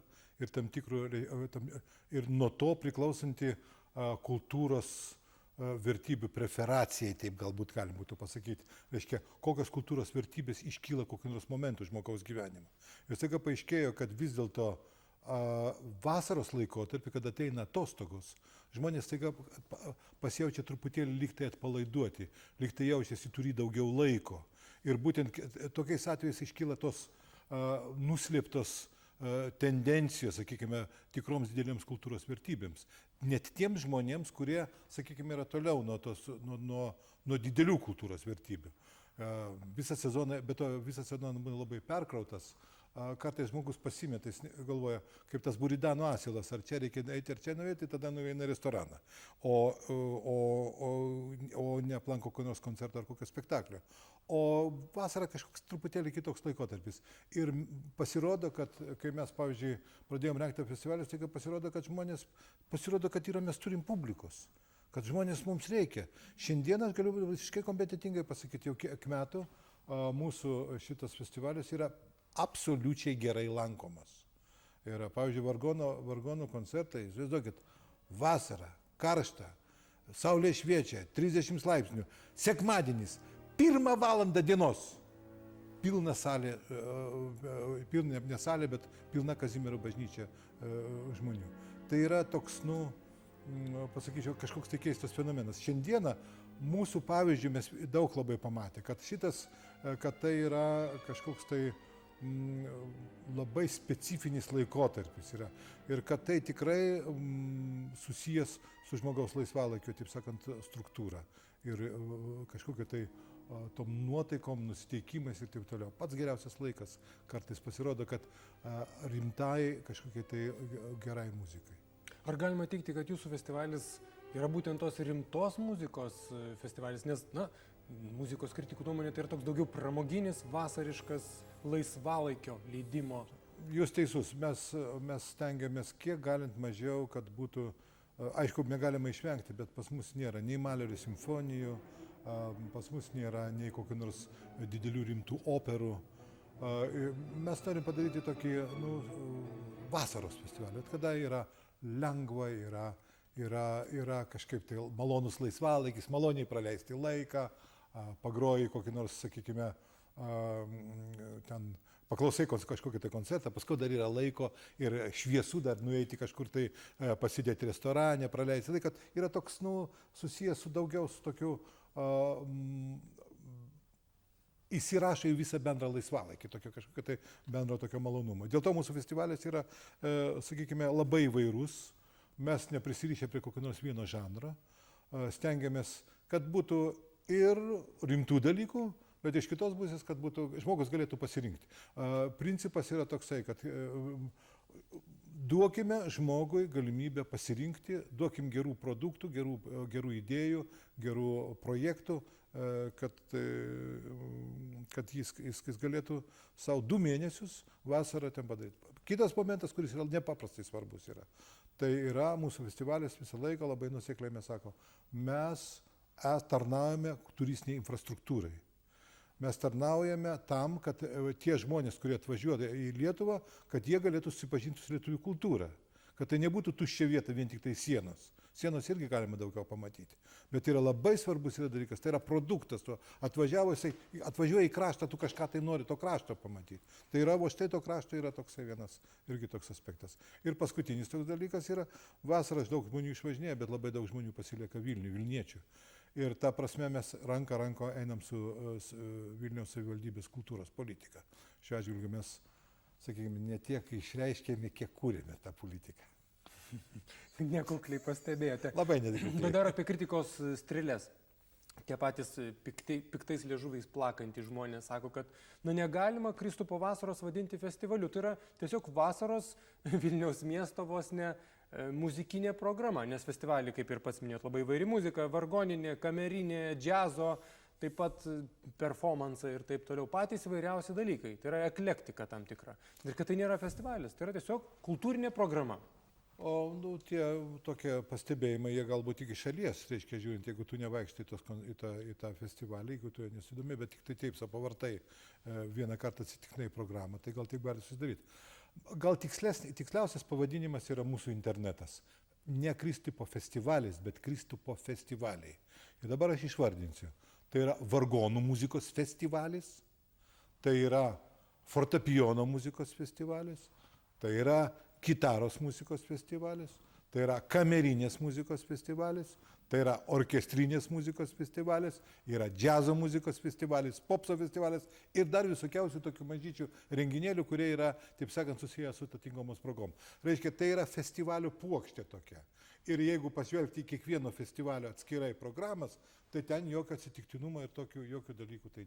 ir nuo to priklausanti kultūros vertybių preferacijai, taip galbūt galima būtų pasakyti. Reiškia, kokios kultūros vertybės iškyla kokiu nors momentu žmogaus gyvenimo. Ir staiga paaiškėjo, kad vis dėlto vasaros laikotarpį, kada ateina atostogos, žmonės staiga pasijaučia truputėlį lyg tai atpalaiduoti, lyg tai jaučiasi turi daugiau laiko. Ir būtent tokiais atvejais iškyla tos nuslėptos tendencijos, sakykime, tikroms didelėms kultūros vertybėms. Net tiems žmonėms, kurie, sakykime, yra toliau nuo didelių kultūros vertybių. Visą sezoną būna labai perkrautas. Kartais žmogus pasimeta, jis galvoja, kaip tas buridano asilas, ar čia reikia eiti, ar čia nueiti, tada nueina į restoraną. O neaplanko kokio nors koncerto ar kokio spektaklio. O vasara kažkoks truputėlį kitoks laikotarpis. Ir pasirodo, kad kai mes, pavyzdžiui, pradėjom rengti festivalius, tai pasirodo, kad mes turim publikos, kad žmonės mums reikia. Šiandien aš galiu visiškai kompetentingai pasakyti, jau kiek metų mūsų šitas festivalis yra absoliučiai gerai lankomas. Ir, pavyzdžiui, vargonų koncertai, įsivaizduokit, vasara, karšta, saulė šviečia, 30 laipsnių, sekmadienis, 1 valandą dienos. Pilna salė, ne salė, bet pilna Kazimiero bažnyčia žmonių. Tai yra toks, pasakyčiau, kažkoks tai keistas fenomenas. Šiandieną mūsų pavyzdžių mes daug labai pamatė, kad tai yra kažkoks tai labai specifinis laikotarpis yra ir kad tai tikrai susijęs su žmogaus laisvalaikio, taip sakant, struktūra ir kažkokia tai tom nuotaikom, nusiteikimais ir taip toliau. Pats geriausias laikas kartais pasirodo, kad rimtai kažkokiai tai gerai muzikai. Ar galima teikti, kad jūsų festivalis yra būtent tos rimtos muzikos festivalis, nes, muzikos kritikų nuomonė tai yra toks daugiau pramoginis, vasariškas, laisvalaikio leidimo. Jūs teisus, mes stengiamės kiek galint mažiau, kad būtų, aišku, negalima išvengti, bet pas mus nėra nei Malerio simfonijų, pas mus nėra nei kokių nors didelių rimtų operų. Mes norim padaryti tokį vasaros festivalį, kada yra lengva, yra kažkaip tai malonus laisvalaikis, maloniai praleisti laiką, pagroji kokį nors, sakykime, ten paklausai kažkokį tai koncertą, paskui dar yra laiko ir šviesų dar nueiti kažkur tai pasidėti restorane, praleisti laiką. Yra toks, susijęs su daugiau su tokiu įsirašo į visą bendrą laisvalaikį, kažkokio tai bendro tokio malonumo. Dėl to mūsų festivalis yra, sakykime, labai įvairus. Mes neprisirišę prie kokio nors vieno žanro. Stengiamės, kad būtų ir rimtų dalykų, bet iš kitos pusės, kad žmogus galėtų pasirinkti. Principas yra toksai, kad duokime žmogui galimybę pasirinkti, duokim gerų produktų, gerų idėjų, gerų projektų, kad jis galėtų savo 2 mėnesius vasarą ten padaryti. Kitas momentas, kuris yra nepaprastai svarbus yra, tai yra mūsų festivalis visą laiką labai nuosekliai mes sako, mes tarnaujame turistiniai infrastruktūrai. Mes tarnaujame tam, kad tie žmonės, kurie atvažiuoja į Lietuvą, kad jie galėtų susipažinti su lietuvių kultūra. Kad tai nebūtų tuščia vieta vien tik tai sienos. Sienos irgi galima daugiau pamatyti. Bet yra labai svarbus dalykas, tai yra produktas. Atvažiuoja į kraštą, tu kažką tai nori to krašto pamatyti. Tai yra, o štai to krašto yra toksai vienas irgi toks aspektas. Ir paskutinis toks dalykas yra, vasaras daug žmonių išvažinėja, bet labai daug žmonių pasilieka Vilniečių. Ir ta prasme mes ranką einam su Vilniaus savivaldybės kultūros politika. Šiuo atžvilgiu mes, sakykime, ne tiek išreiškėme, kiek kūrėme tą politiką. Nekukliai pastebėjote. Labai nedėkukliai. Bet dar apie kritikos strėles. Tie patys piktais liežuviais plakantys žmonės sako, kad negalima Kristupo vasaros vadinti festivaliu. Tai yra tiesiog vasaros Vilniaus miesto vos ne muzikinė programa, nes festivalį, kaip ir pats minėjot, labai įvairi muzika, vargoninė, kamerinė, džiazo, taip pat performansai ir taip toliau, patys įvairiausi dalykai. Tai yra eklektika tam tikra. Ir kad tai nėra festivalis, tai yra tiesiog kultūrinė programa. O tie tokie pastebėjimai, jie galbūt tik iš šalies, reiškia, žiūrint, jeigu tu nevaikštai į tą festivalį, jeigu tu nesidomi, bet tik tai taip pavartai vieną kartą atsitiktinai programą, tai gal taip gali susidaryti. Gal tiksliausias pavadinimas yra mūsų internetas. Ne Kristupo festivalis, bet Kristupo festivaliai. Ir dabar aš išvardinsiu. Tai yra vargonų muzikos festivalis, tai yra fortepijono muzikos festivalis, tai yra gitaros muzikos festivalis, tai yra kamerinės muzikos festivalis, tai yra orkestrinės muzikos festivalis, yra džiazo muzikos festivalis, popso festivalis ir dar visokiausių tokių mažyčių renginėlių, kurie yra, taip sakant, susiję su atitinkomos progom. Reiškia, tai yra festivalių puokštė tokia. Ir jeigu pažvelgti į kiekvieno festivalio atskirai programas, tai ten jokio atsitiktinumo ir jokių dalykų tai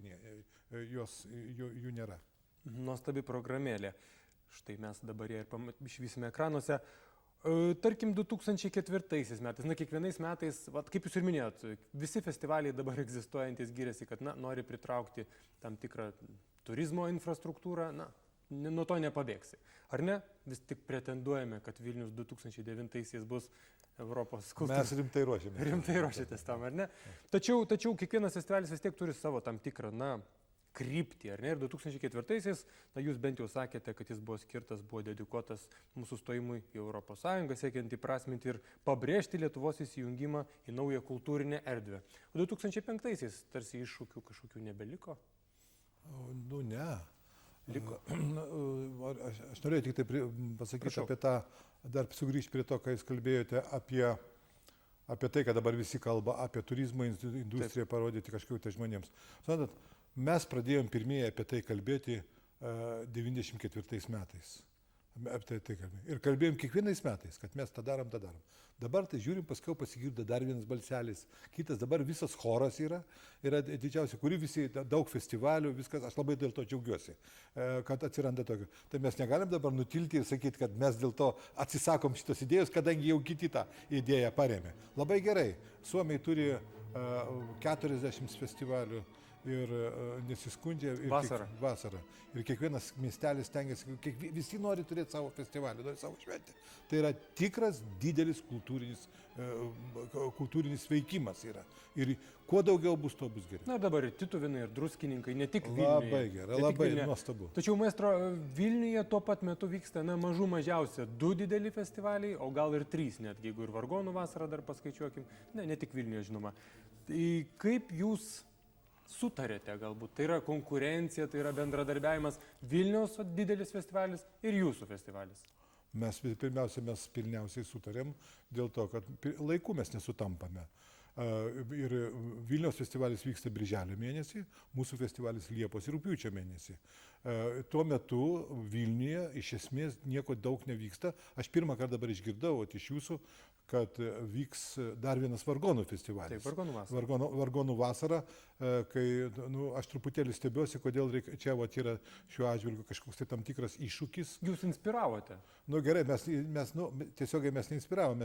jų nėra. Nuostabi programėlė. Štai mes dabar ją išvysime ekranuose. Tarkim, 2004 metais, kiekvienais metais, kaip jūs ir minėjot, visi festivaliai dabar egzistuojantis giriasi, kad nori pritraukti tam tikrą turizmo infrastruktūrą, nuo to nepabėgsi. Ar ne? Vis tik pretenduojame, kad Vilnius 2009 bus Europos kultūros. Mes rimtai ruošiamės. Rimtai ruošiatės tam, ar ne? Tačiau kiekvienas festivalis vis tiek turi savo tam tikrą, kryptį, ar ne? Ir 2004-aisiais, jūs bent jau sakėte, kad jis buvo dedikuotas mūsų stojimui į Europos Sąjungą, siekiant įprasminti ir pabrėžti Lietuvos įsijungimą į naują kultūrinę erdvę. O 2005-aisiais tarsi iššūkių kažkokių nebeliko? Ne. Liko. Aš norėjau tik tai pasakyti apie tą, dar sugrįžti prie to, ką jūs kalbėjote apie tai, kad dabar visi kalba apie turizmo industriją, parodyti kažkokiu tai žmonėms. Suprantat, mes pradėjom pirmieji apie tai kalbėti 94 metais. Ir kalbėjom kiekvienais metais, kad mes tą darom. Dabar tai žiūrim, paskiau pasigirdo dar vienas balselis, kitas, dabar visas choras yra didžiausia, kuri visi, daug festivalių, viskas, aš labai dėl to džiaugiuosi, kad atsiranda tokio. Tai mes negalim dabar nutilti ir sakyti, kad mes dėl to atsisakom šitos idėjos, kadangi jau kiti tą idėją parėmė. Labai gerai, Suomiai turi 40 festivalių. Ir nesiskundžia vasarą. Ir kiekvienas miestelis stengiasi, visi nori turėti savo festivalį, nori savo šventę. Tai yra tikras didelis kultūrinis veikimas yra. Ir kuo daugiau bus, to bus geriau. Dabar ir Tituvinai, ir Druskininkai, ne tik Vilniuje. Labai gerai, labai nuostabu. Tačiau, maestro, Vilniuje tuo pat metu vyksta mažiausia 2 dideli festivaliai, o gal ir 3 netgi, jeigu ir Vargonų vasarą dar paskaičiuokim. Ne tik Vilniuje, žinoma. Tai kaip jūs sutarėte galbūt? Tai yra konkurencija, tai yra bendradarbiavimas Vilniaus didelis festivalis ir jūsų festivalis? Mes pilniausiai sutarėm dėl to, kad laiku mes nesutampame. Ir Vilniaus festivalis vyksta birželio mėnesį, mūsų festivalis Liepos ir rugpjūčio mėnesį. Tuo metu Vilniuje iš esmės nieko daug nevyksta. Aš pirmą kartą dabar išgirdau iš jūsų, kad vyks dar vienas vargonų festivalis. Taip, vargonų vasara. Vargonų vasara, kai aš truputėlį stebiuosi, kodėl čia yra šiuo atžvilgiu kažkoks tai tam tikras iššūkis. Jūs inspiravote? Gerai, tiesiogiai mes neinspiravom,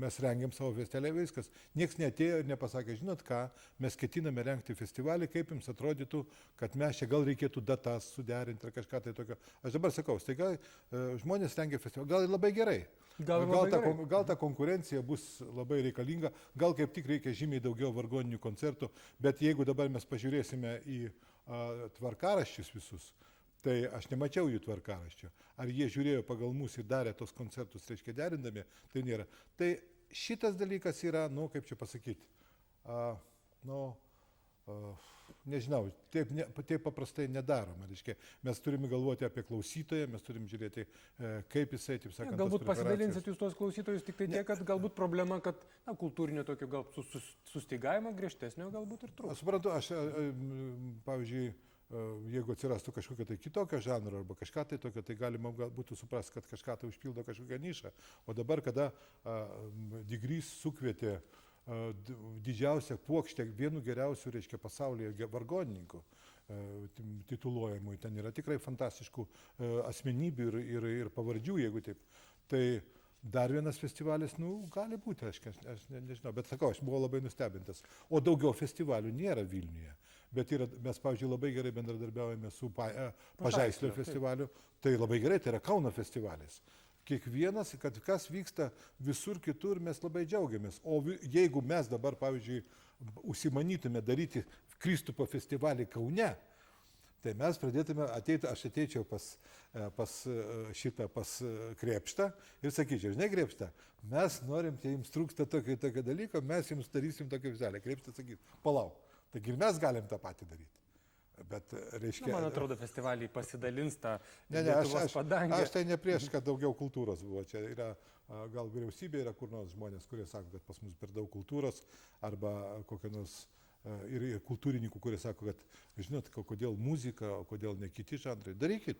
mes rengiam savo festivalį, viskas. Niekas neatėjo ir nepasakė, žinot ką, mes ketiname rengti festivalį, kaip jums atrodytų, kad mes čia gal reikėtų datas suderinti ar kažką tai tokio. Aš dabar sakau, staiga žmonės rengia festivalį, gal labai gerai. Gal ta konkurencija bus labai reikalinga, gal kaip tik reikia žymiai daugiau vargoninių koncertų, bet jeigu dabar mes pažiūrėsime į tvarkaraščius visus, tai aš nemačiau jų tvarkaraščio. Ar jie žiūrėjo pagal mūsų ir darė tos koncertus, reiškia derindami, tai nėra. Tai šitas dalykas yra, kaip čia pasakyti, nežinau, taip paprastai nedaroma. Reiškia, mes turime galvoti apie klausytoją, mes turime žiūrėti, kaip jisai, taip sakant, galbūt pasidalinsit jūs tos klausytojus tik tai tiek, kad galbūt problema, kad kultūrinio tokio gal sustygavimo griežtesnio galbūt ir trūksta. Aš suprantu, pavyzdžiui, jeigu atsirastų kažkokia tai kitokio žanro arba kažką tai tokio, tai galima būtų suprasti, kad kažką tai užpildo kažkokią nišą. O dabar, kada Digrys sukvietė didžiausią puokštę vienų geriausių, reiškia, pasaulyje vargonininkų tituluojamų, ten yra tikrai fantastiškų asmenybių ir pavardžių, jeigu taip. Tai dar vienas festivalis, gali būti, aš nežinau, bet sakau, aš buvau labai nustebintas. O daugiau festivalių nėra Vilniuje. Bet mes, pavyzdžiui, labai gerai bendradarbiaujame su Pažaislio festivaliu. Tai labai gerai, tai yra Kauno festivalis. kiekvienas, kad kas vyksta visur kitur, mes labai džiaugiamės. O jeigu mes dabar, pavyzdžiui, užsimanytume daryti Kristupo festivalį Kaune, tai mes pradėtume ateiti, aš ateičiau pas Krėpštą ir sakyčiau, žinai, Krėpštą, mes norim, jums trūksta tokio dalyko, mes jums darysim tokį vizelę. Krėpštą sakyt, palauk, taigi ir mes galim tą patį daryti. Bet, reiškia, man atrodo, festivaliai pasidalins tą Lietuvos padangę. Aš tai ne prieš, kad daugiau kultūros buvo. Čia yra, gal vyriausybė yra kur nors žmonės, kurie sako, kad pas mus per daug kultūros, arba kokie nors ir kultūrininkų, kurie sako, kad, žinot, kodėl muzika, o kodėl ne kiti žanrai. Darykit,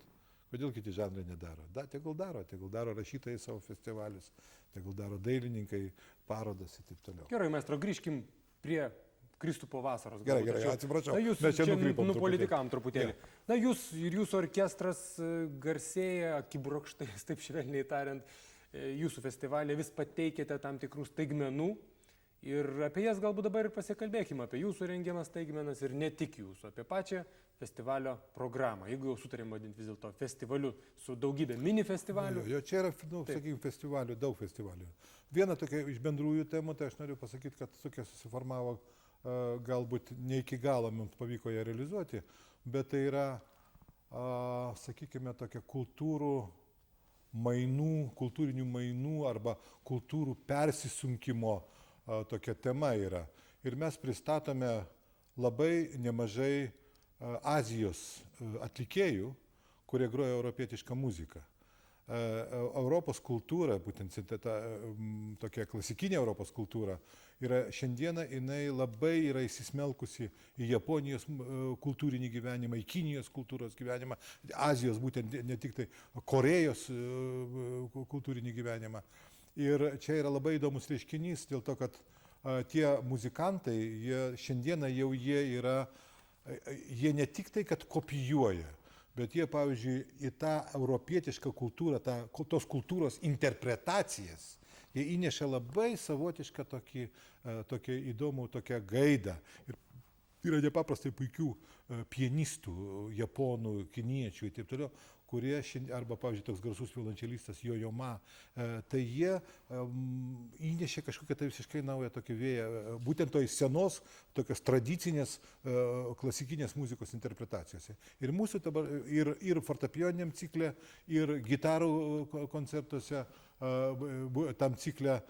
kodėl kiti žanrai nedaro. Tegul daro rašytojai savo festivalius, tegul daro dailininkai, parodas ir taip toliau. Gerai, maestro, grįžkim prie Kristupo vasaros. Gerai, atsiprašau. Na, jūs čia nupolitikavom truputėlį. Na, jūs ir jūsų orkestras garsėja, akibrokštais, taip švelniai tariant, jūsų festivalė vis pateikėte tam tikrų staigmenų ir apie jas galbūt dabar ir pasikalbėkime, apie jūsų rengiamas staigmenas ir ne tik jūsų, apie pačią festivalio programą. Jeigu jau sutarėm vadinti vis dėlto festivaliu su daugybė mini festivalių. Jo, čia yra, sakykime, festivalių, daug festivalių. Viena tokia iš bendrųjų temų, tai aš noriu pasakyti, kad tokia susiformavo, galbūt ne iki galo mums pavyko ją realizuoti, bet tai yra, sakykime, tokia kultūrinių mainų arba kultūrų persisunkimo tokia tema yra. Ir mes pristatome labai nemažai Azijos atlikėjų, kurie groja europietišką muziką. Europos kultūra, būtent tokia klasikinė Europos kultūra, šiandieną jinai labai yra įsismelkusi į Japonijos kultūrinį gyvenimą, į Kinijos kultūros gyvenimą, Azijos būtent ne tik tai Korejos kultūrinį gyvenimą. Ir čia yra labai įdomus reiškinys dėl to, kad tie muzikantai, šiandieną jau jie ne tik tai, kad kopijuoja, bet jie, pavyzdžiui, į tą europietišką kultūrą, tos kultūros interpretacijas, jie įneša labai savotišką tokį įdomų tokią gaidą. Ir yra nepaprastai puikių pianistų, japonų, kiniečių ir taip toliau, kurie arba, pavyzdžiui, toks garsus violončelistas Jojo Ma, tai jie įnešė kažkokią tai visiškai naują tokį vėją, būtent toj senos, tokios tradicinės klasikinės muzikos interpretacijose. Ir mūsų dabar, ir fortepijoniniam cikle, ir gitarų koncertuose, tam cikle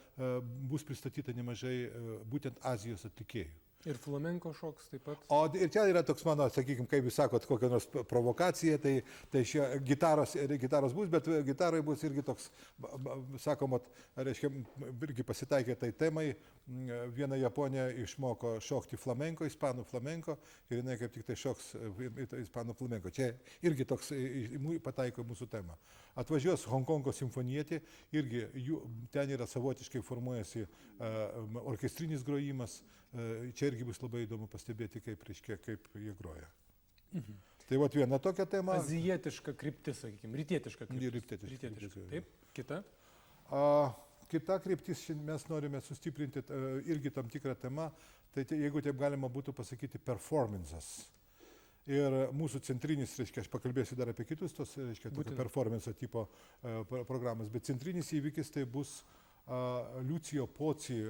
bus pristatyta nemažai būtent Azijos atlikėjų. Ir flamenko šoks taip pat. Ir čia yra toks mano, sakykime, kaip jūs sakot, kokia nors provokacija, tai šie gitaros bus, bet gitarai bus irgi toks, sakomot, reiškia, irgi pasitaikė tai temai. Viena Japonė išmoko šokti flamenko, ispanų flamenko, ir jinai kaip tik tai šoks ispanų flamenko. Čia irgi toks pataiko mūsų temą. Atvažiuos Honkongo simfonietė, irgi ten yra savotiškai formuojasi orkestrinis grojimas. Čia irgi bus labai įdomu pastebėti, kaip jie groja. Tai vat viena tokia tema. Azijietiška kryptis, sakykime, rytietiška kryptis. Rytietiška. Taip, kita? Kita kryptis, mes norime sustiprinti irgi tam tikrą temą, tai jeigu taip galima būtų pasakyti, performances. Ir mūsų centrinis, reiškia, aš pakalbėsiu dar apie kitus tos, reiškia, performance tipo programas, bet centrinis įvykis tai bus Liucijo Poci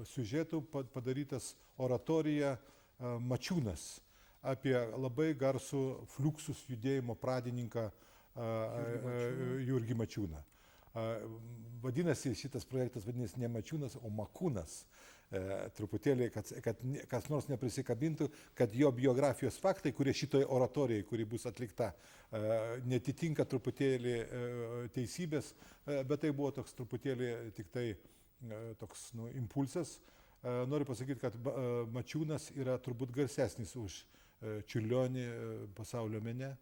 siužetų padarytas oratorija Mačiūnas apie labai garsų Fluxus judėjimo pradininką Jurgį Mačiūną. Vadinasi, šitas projektas vadinasi ne Mačiūnas, o Makūnas. Truputėlį, kad kas nors neprisikabintų, kad jo biografijos faktai, kurie šitoje oratorijai, kuri bus atlikta, netitinka truputėlį teisybės, bet tai buvo toks truputėlį tik tai toks impulsas. Noriu pasakyti, kad Mačiūnas yra turbūt garsesnis už Čiurlionį pasaulio mene.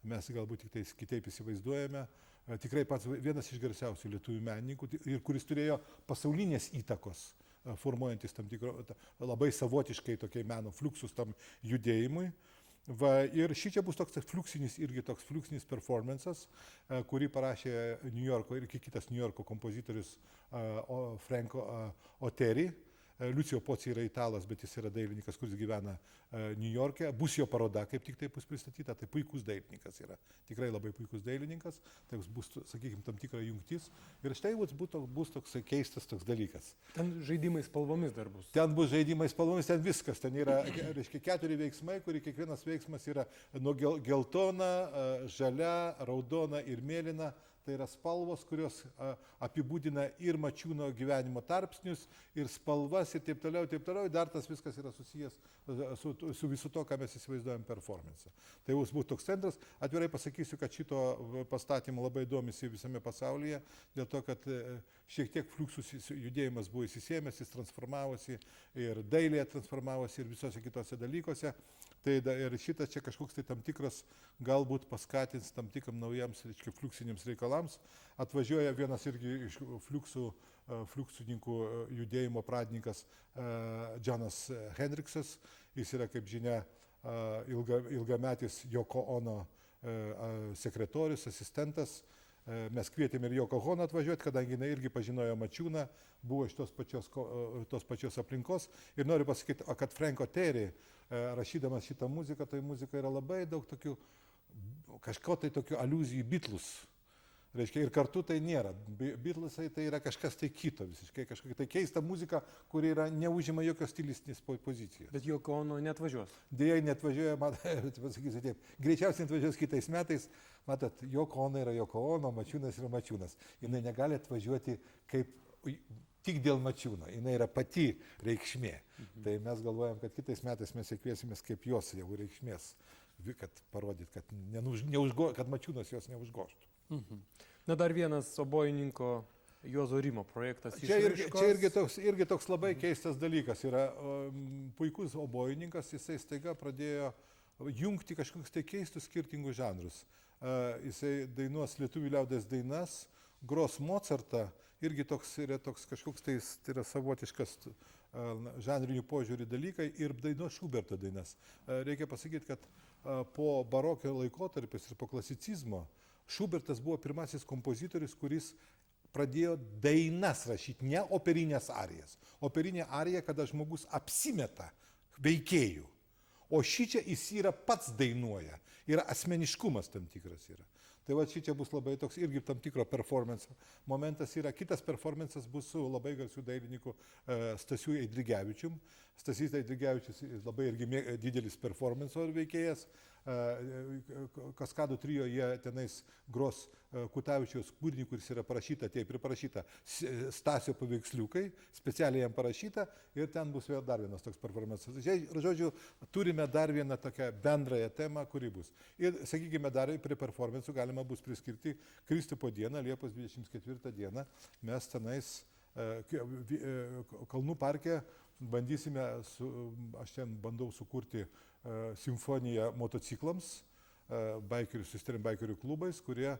Mes galbūt tik tai kitaip įsivaizduojame. Tikrai pats vienas iš garsiausių lietuvių menininkų ir kuris turėjo pasaulinės įtakos, formuojantis tam tikro labai savotiškai tokiai meno fluxus tam judėjimui. Ir šičia bus toks fluxinis performances, kurį parašė New Yorko ir kitas New Yorko kompozitorius Franco Oteri. Liucijo Poci yra italas, bet jis yra dailininkas, kuris gyvena New York'e. Bus jo paroda, kaip tik tai bus pristatyta. Tai puikus dailininkas yra. Tikrai labai puikus dailininkas. Tai bus, sakykime, tam tikra jungtis. Ir štai bus toks keistas toks dalykas. Ten žaidimai spalvomis dar bus. Ten bus žaidimai spalvomis, ten viskas. Ten yra, reiškia, 4 veiksmai, kurie kiekvienas veiksmas yra nuo geltona, žalia, raudona ir mėlyna. Tai yra spalvos, kurios apibūdina ir Mačiūno gyvenimo tarpsnius, ir spalvas, ir taip toliau, taip toliau. Dar tas viskas yra susijęs su visu to, ką mes įsivaizduojam performance. Tai bus toks centras. Atvirai pasakysiu, kad šito pastatymo labai domisi visame pasaulyje, dėl to, kad šiek tiek fluxus judėjimas buvo įsisėmęs, jis transformavosi ir dailėje transformavosi ir visose kitose dalykose. Tai ir šitas čia kažkoks tai tam tikras galbūt paskatins tam tikram naujams, reiškia, fluksiniams reikalams. Atvažiuoja vienas irgi iš fluksininkų judėjimo pradininkas Džonas Hendriksas. Jis yra, kaip žinia, ilgametis Yoko Ono sekretorius, asistentas. Mes kvietėme ir Yoko Ono atvažiuoti, kadangi jinai irgi pažinojo Mačiūną, buvo iš tos pačios aplinkos. Ir noriu pasakyti, kad Franco Terry, rašydamas šitą muziką, tai muzika yra labai daug tokių, kažko tai tokių aliuzijų į Beatlus. Reiškia, ir kartu tai nėra. Beatlesai tai yra kažkas tai kito visiškai, kažkokia tai keista muzika, kuri neužima jokios stilistinės pozicijos. Bet Yoko Ono neatvažiuos. Dėja, neatvažiuoja, pasakysiu taip, greičiausiai neatvažiuos kitais metais. Matot, Yoko Ono yra Yoko Ono, Mačiūnas yra Mačiūnas. Jis negali atvažiuoti kaip tik dėl Mačiūno, jinai yra pati reikšmė. Tai mes galvojam, kad kitais metais mes įkviesimės kaip jos jau reikšmės, kad parodyt, kad Mačiūnas jos neužgoštų. Na, dar vienas obojininko Juozo Rimo projektas. Čia irgi toks labai keistas dalykas. Yra puikus obojininkas, jisai staiga pradėjo jungti kažkokius tai keistus skirtingus žanrus. Jisai dainuos lietuvių liaudies dainas, gros Mozartą, irgi yra toks kažkoks tai yra savotiškas žanrinių požiūrį dalykai ir dainuos Šuberto dainas. Reikia pasakyti, kad po barokio laikotarpis ir po klasicizmo Šubertas buvo pirmasis kompozitorius, kuris pradėjo dainas rašyti, ne operinės arijas. Operinė arija, kada žmogus apsimeta veikėjų. O šičia jis yra pats dainuoja. Ir asmeniškumas tam tikras yra. Tai va šičia bus labai toks irgi tam tikro performance momentas yra. Kitas performances bus su labai garsiu dailininku Stasiu Eidrigevičium. Stasys Eidrigevičius labai irgi didelis performance veikėjas. Kaskadų trio jie tenais gros Kutavičiaus kūrinį, kuris yra parašyta, taip ir parašyta Stasio paveiksliukai, specialiai jam parašyta ir ten bus vėl dar vienas toks performances. Žodžiu, turime dar vieną tokią bendrąją temą, kuri bus. Ir, sakykime, dar prie performance'ų galima bus priskirti Kristupo dieną, Liepos 24 dieną. Mes tenais Kalnų parke bandysime, aš ten bandau sukurti simfoniją motociklams, susitarim baikerių klubais, kurie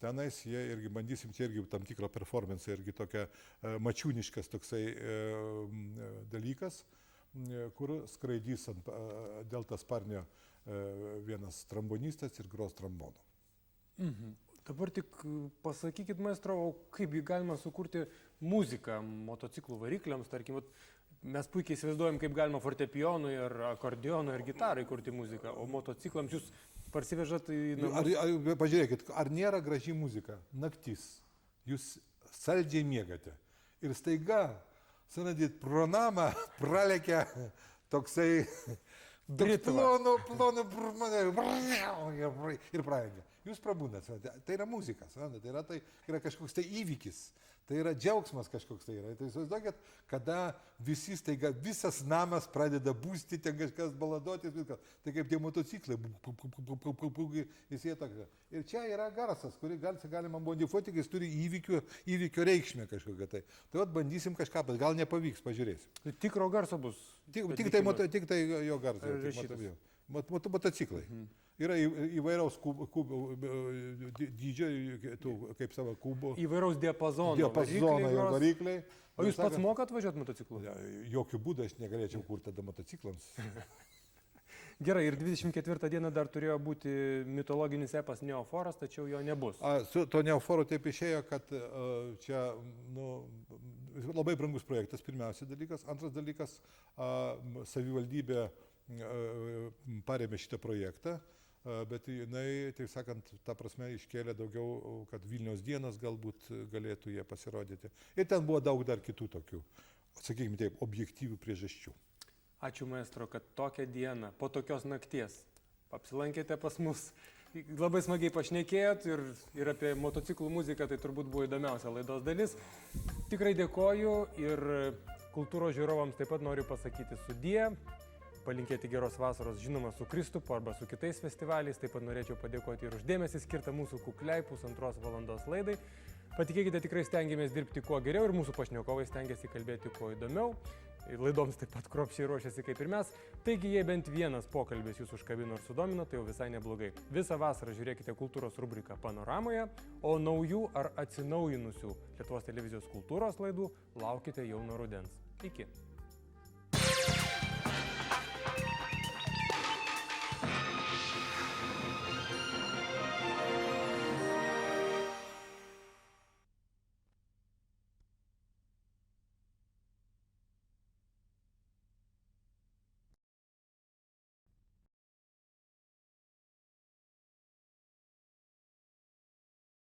tenais jie irgi bandysim, čia irgi tam tikrą performance, irgi tokia mačiūniškas toksai dalykas, kur skraidys ant deltasparnio vienas trambonistas ir gros trombonu. Dabar tik pasakykit, maestro, kaip galima sukurti muziką motociklų varikliams, tarkim, mes puikiai įsivaizduojam, kaip galima fortepijonui ar akordionui ar gitarai kurti muziką, o motociklams jūs parsivežat į namus. Pažiūrėkit, ar nėra graži muzika? Naktis. Jūs saldžiai miegate. Ir staiga, sanadyt, pro namą pralekia toksai plonu ir pralenkia. Jūs prabundat, tai yra muzika, tai yra kažkoks tai įvykis. Tai yra džiaugsmas kažkoks tai yra. Tai įsivaizduokit, kada visi staiga, visas namas pradeda būsti, ten kažkas baladotis, viskas. Tai kaip tie motociklai, jis jie tokia. Ir čia yra garsas, kurį galima modifikuoti, kai jis turi įvykio reikšmę kažkokią tai. Tai vat bandysim kažką, bet gal nepavyks, pažiūrėsim. Tai tikro garso bus? Tik tai jo garsas. Motociklai. Yra įvairaus dydžio, kaip savo kubų. Įvairaus diapazono varikliai. O jūs pats mokat važiuoti motociklu? Jokių būdų aš negalėčiau kurti tada motociklams. Gerai, ir 24 dieną dar turėjo būti mitologinis epas Neoforas, tačiau jo nebus. Su to Neoforu taip išėjo, kad čia labai brangus projektas, pirmiausia dalykas. Antras dalykas, savivaldybė parėmė šitą projektą, bet jinai, taip sakant, ta prasme iškėlė daugiau, kad Vilniaus dienos galbūt galėtų jie pasirodyti. Ir ten buvo daug dar kitų tokių, sakykime taip, objektyvių priežasčių. Ačiū, maestro, kad tokią dieną, po tokios nakties, apsilankėte pas mus. Labai smagiai pašnekėjot ir apie motociklų muziką, tai turbūt buvo įdomiausia laidos dalis. Tikrai dėkoju ir kultūros žiūrovams taip pat noriu pasakyti sudie, palinkėti geros vasaros, žinoma, su Kristupu arba su kitais festivaliais. Taip pat norėčiau padėkoti ir už dėmesį skirtą mūsų kukliai 1,5 valandos laidai. Patikėkite, tikrai stengiamės dirbti kuo geriau ir mūsų pašnekovai stengiasi kalbėti kuo įdomiau. Laidoms taip pat kruopščiai ruošiasi kaip ir mes. Taigi, jei bent vienas pokalbis jūs užkabino ir sudomino, tai jau visai neblogai. Visą vasarą žiūrėkite kultūros rubriką Panoramoje, o naujų ar atsinaujinusių Lietuvos televizijos kultūros laidų laukite jau nuo rudens. Iki.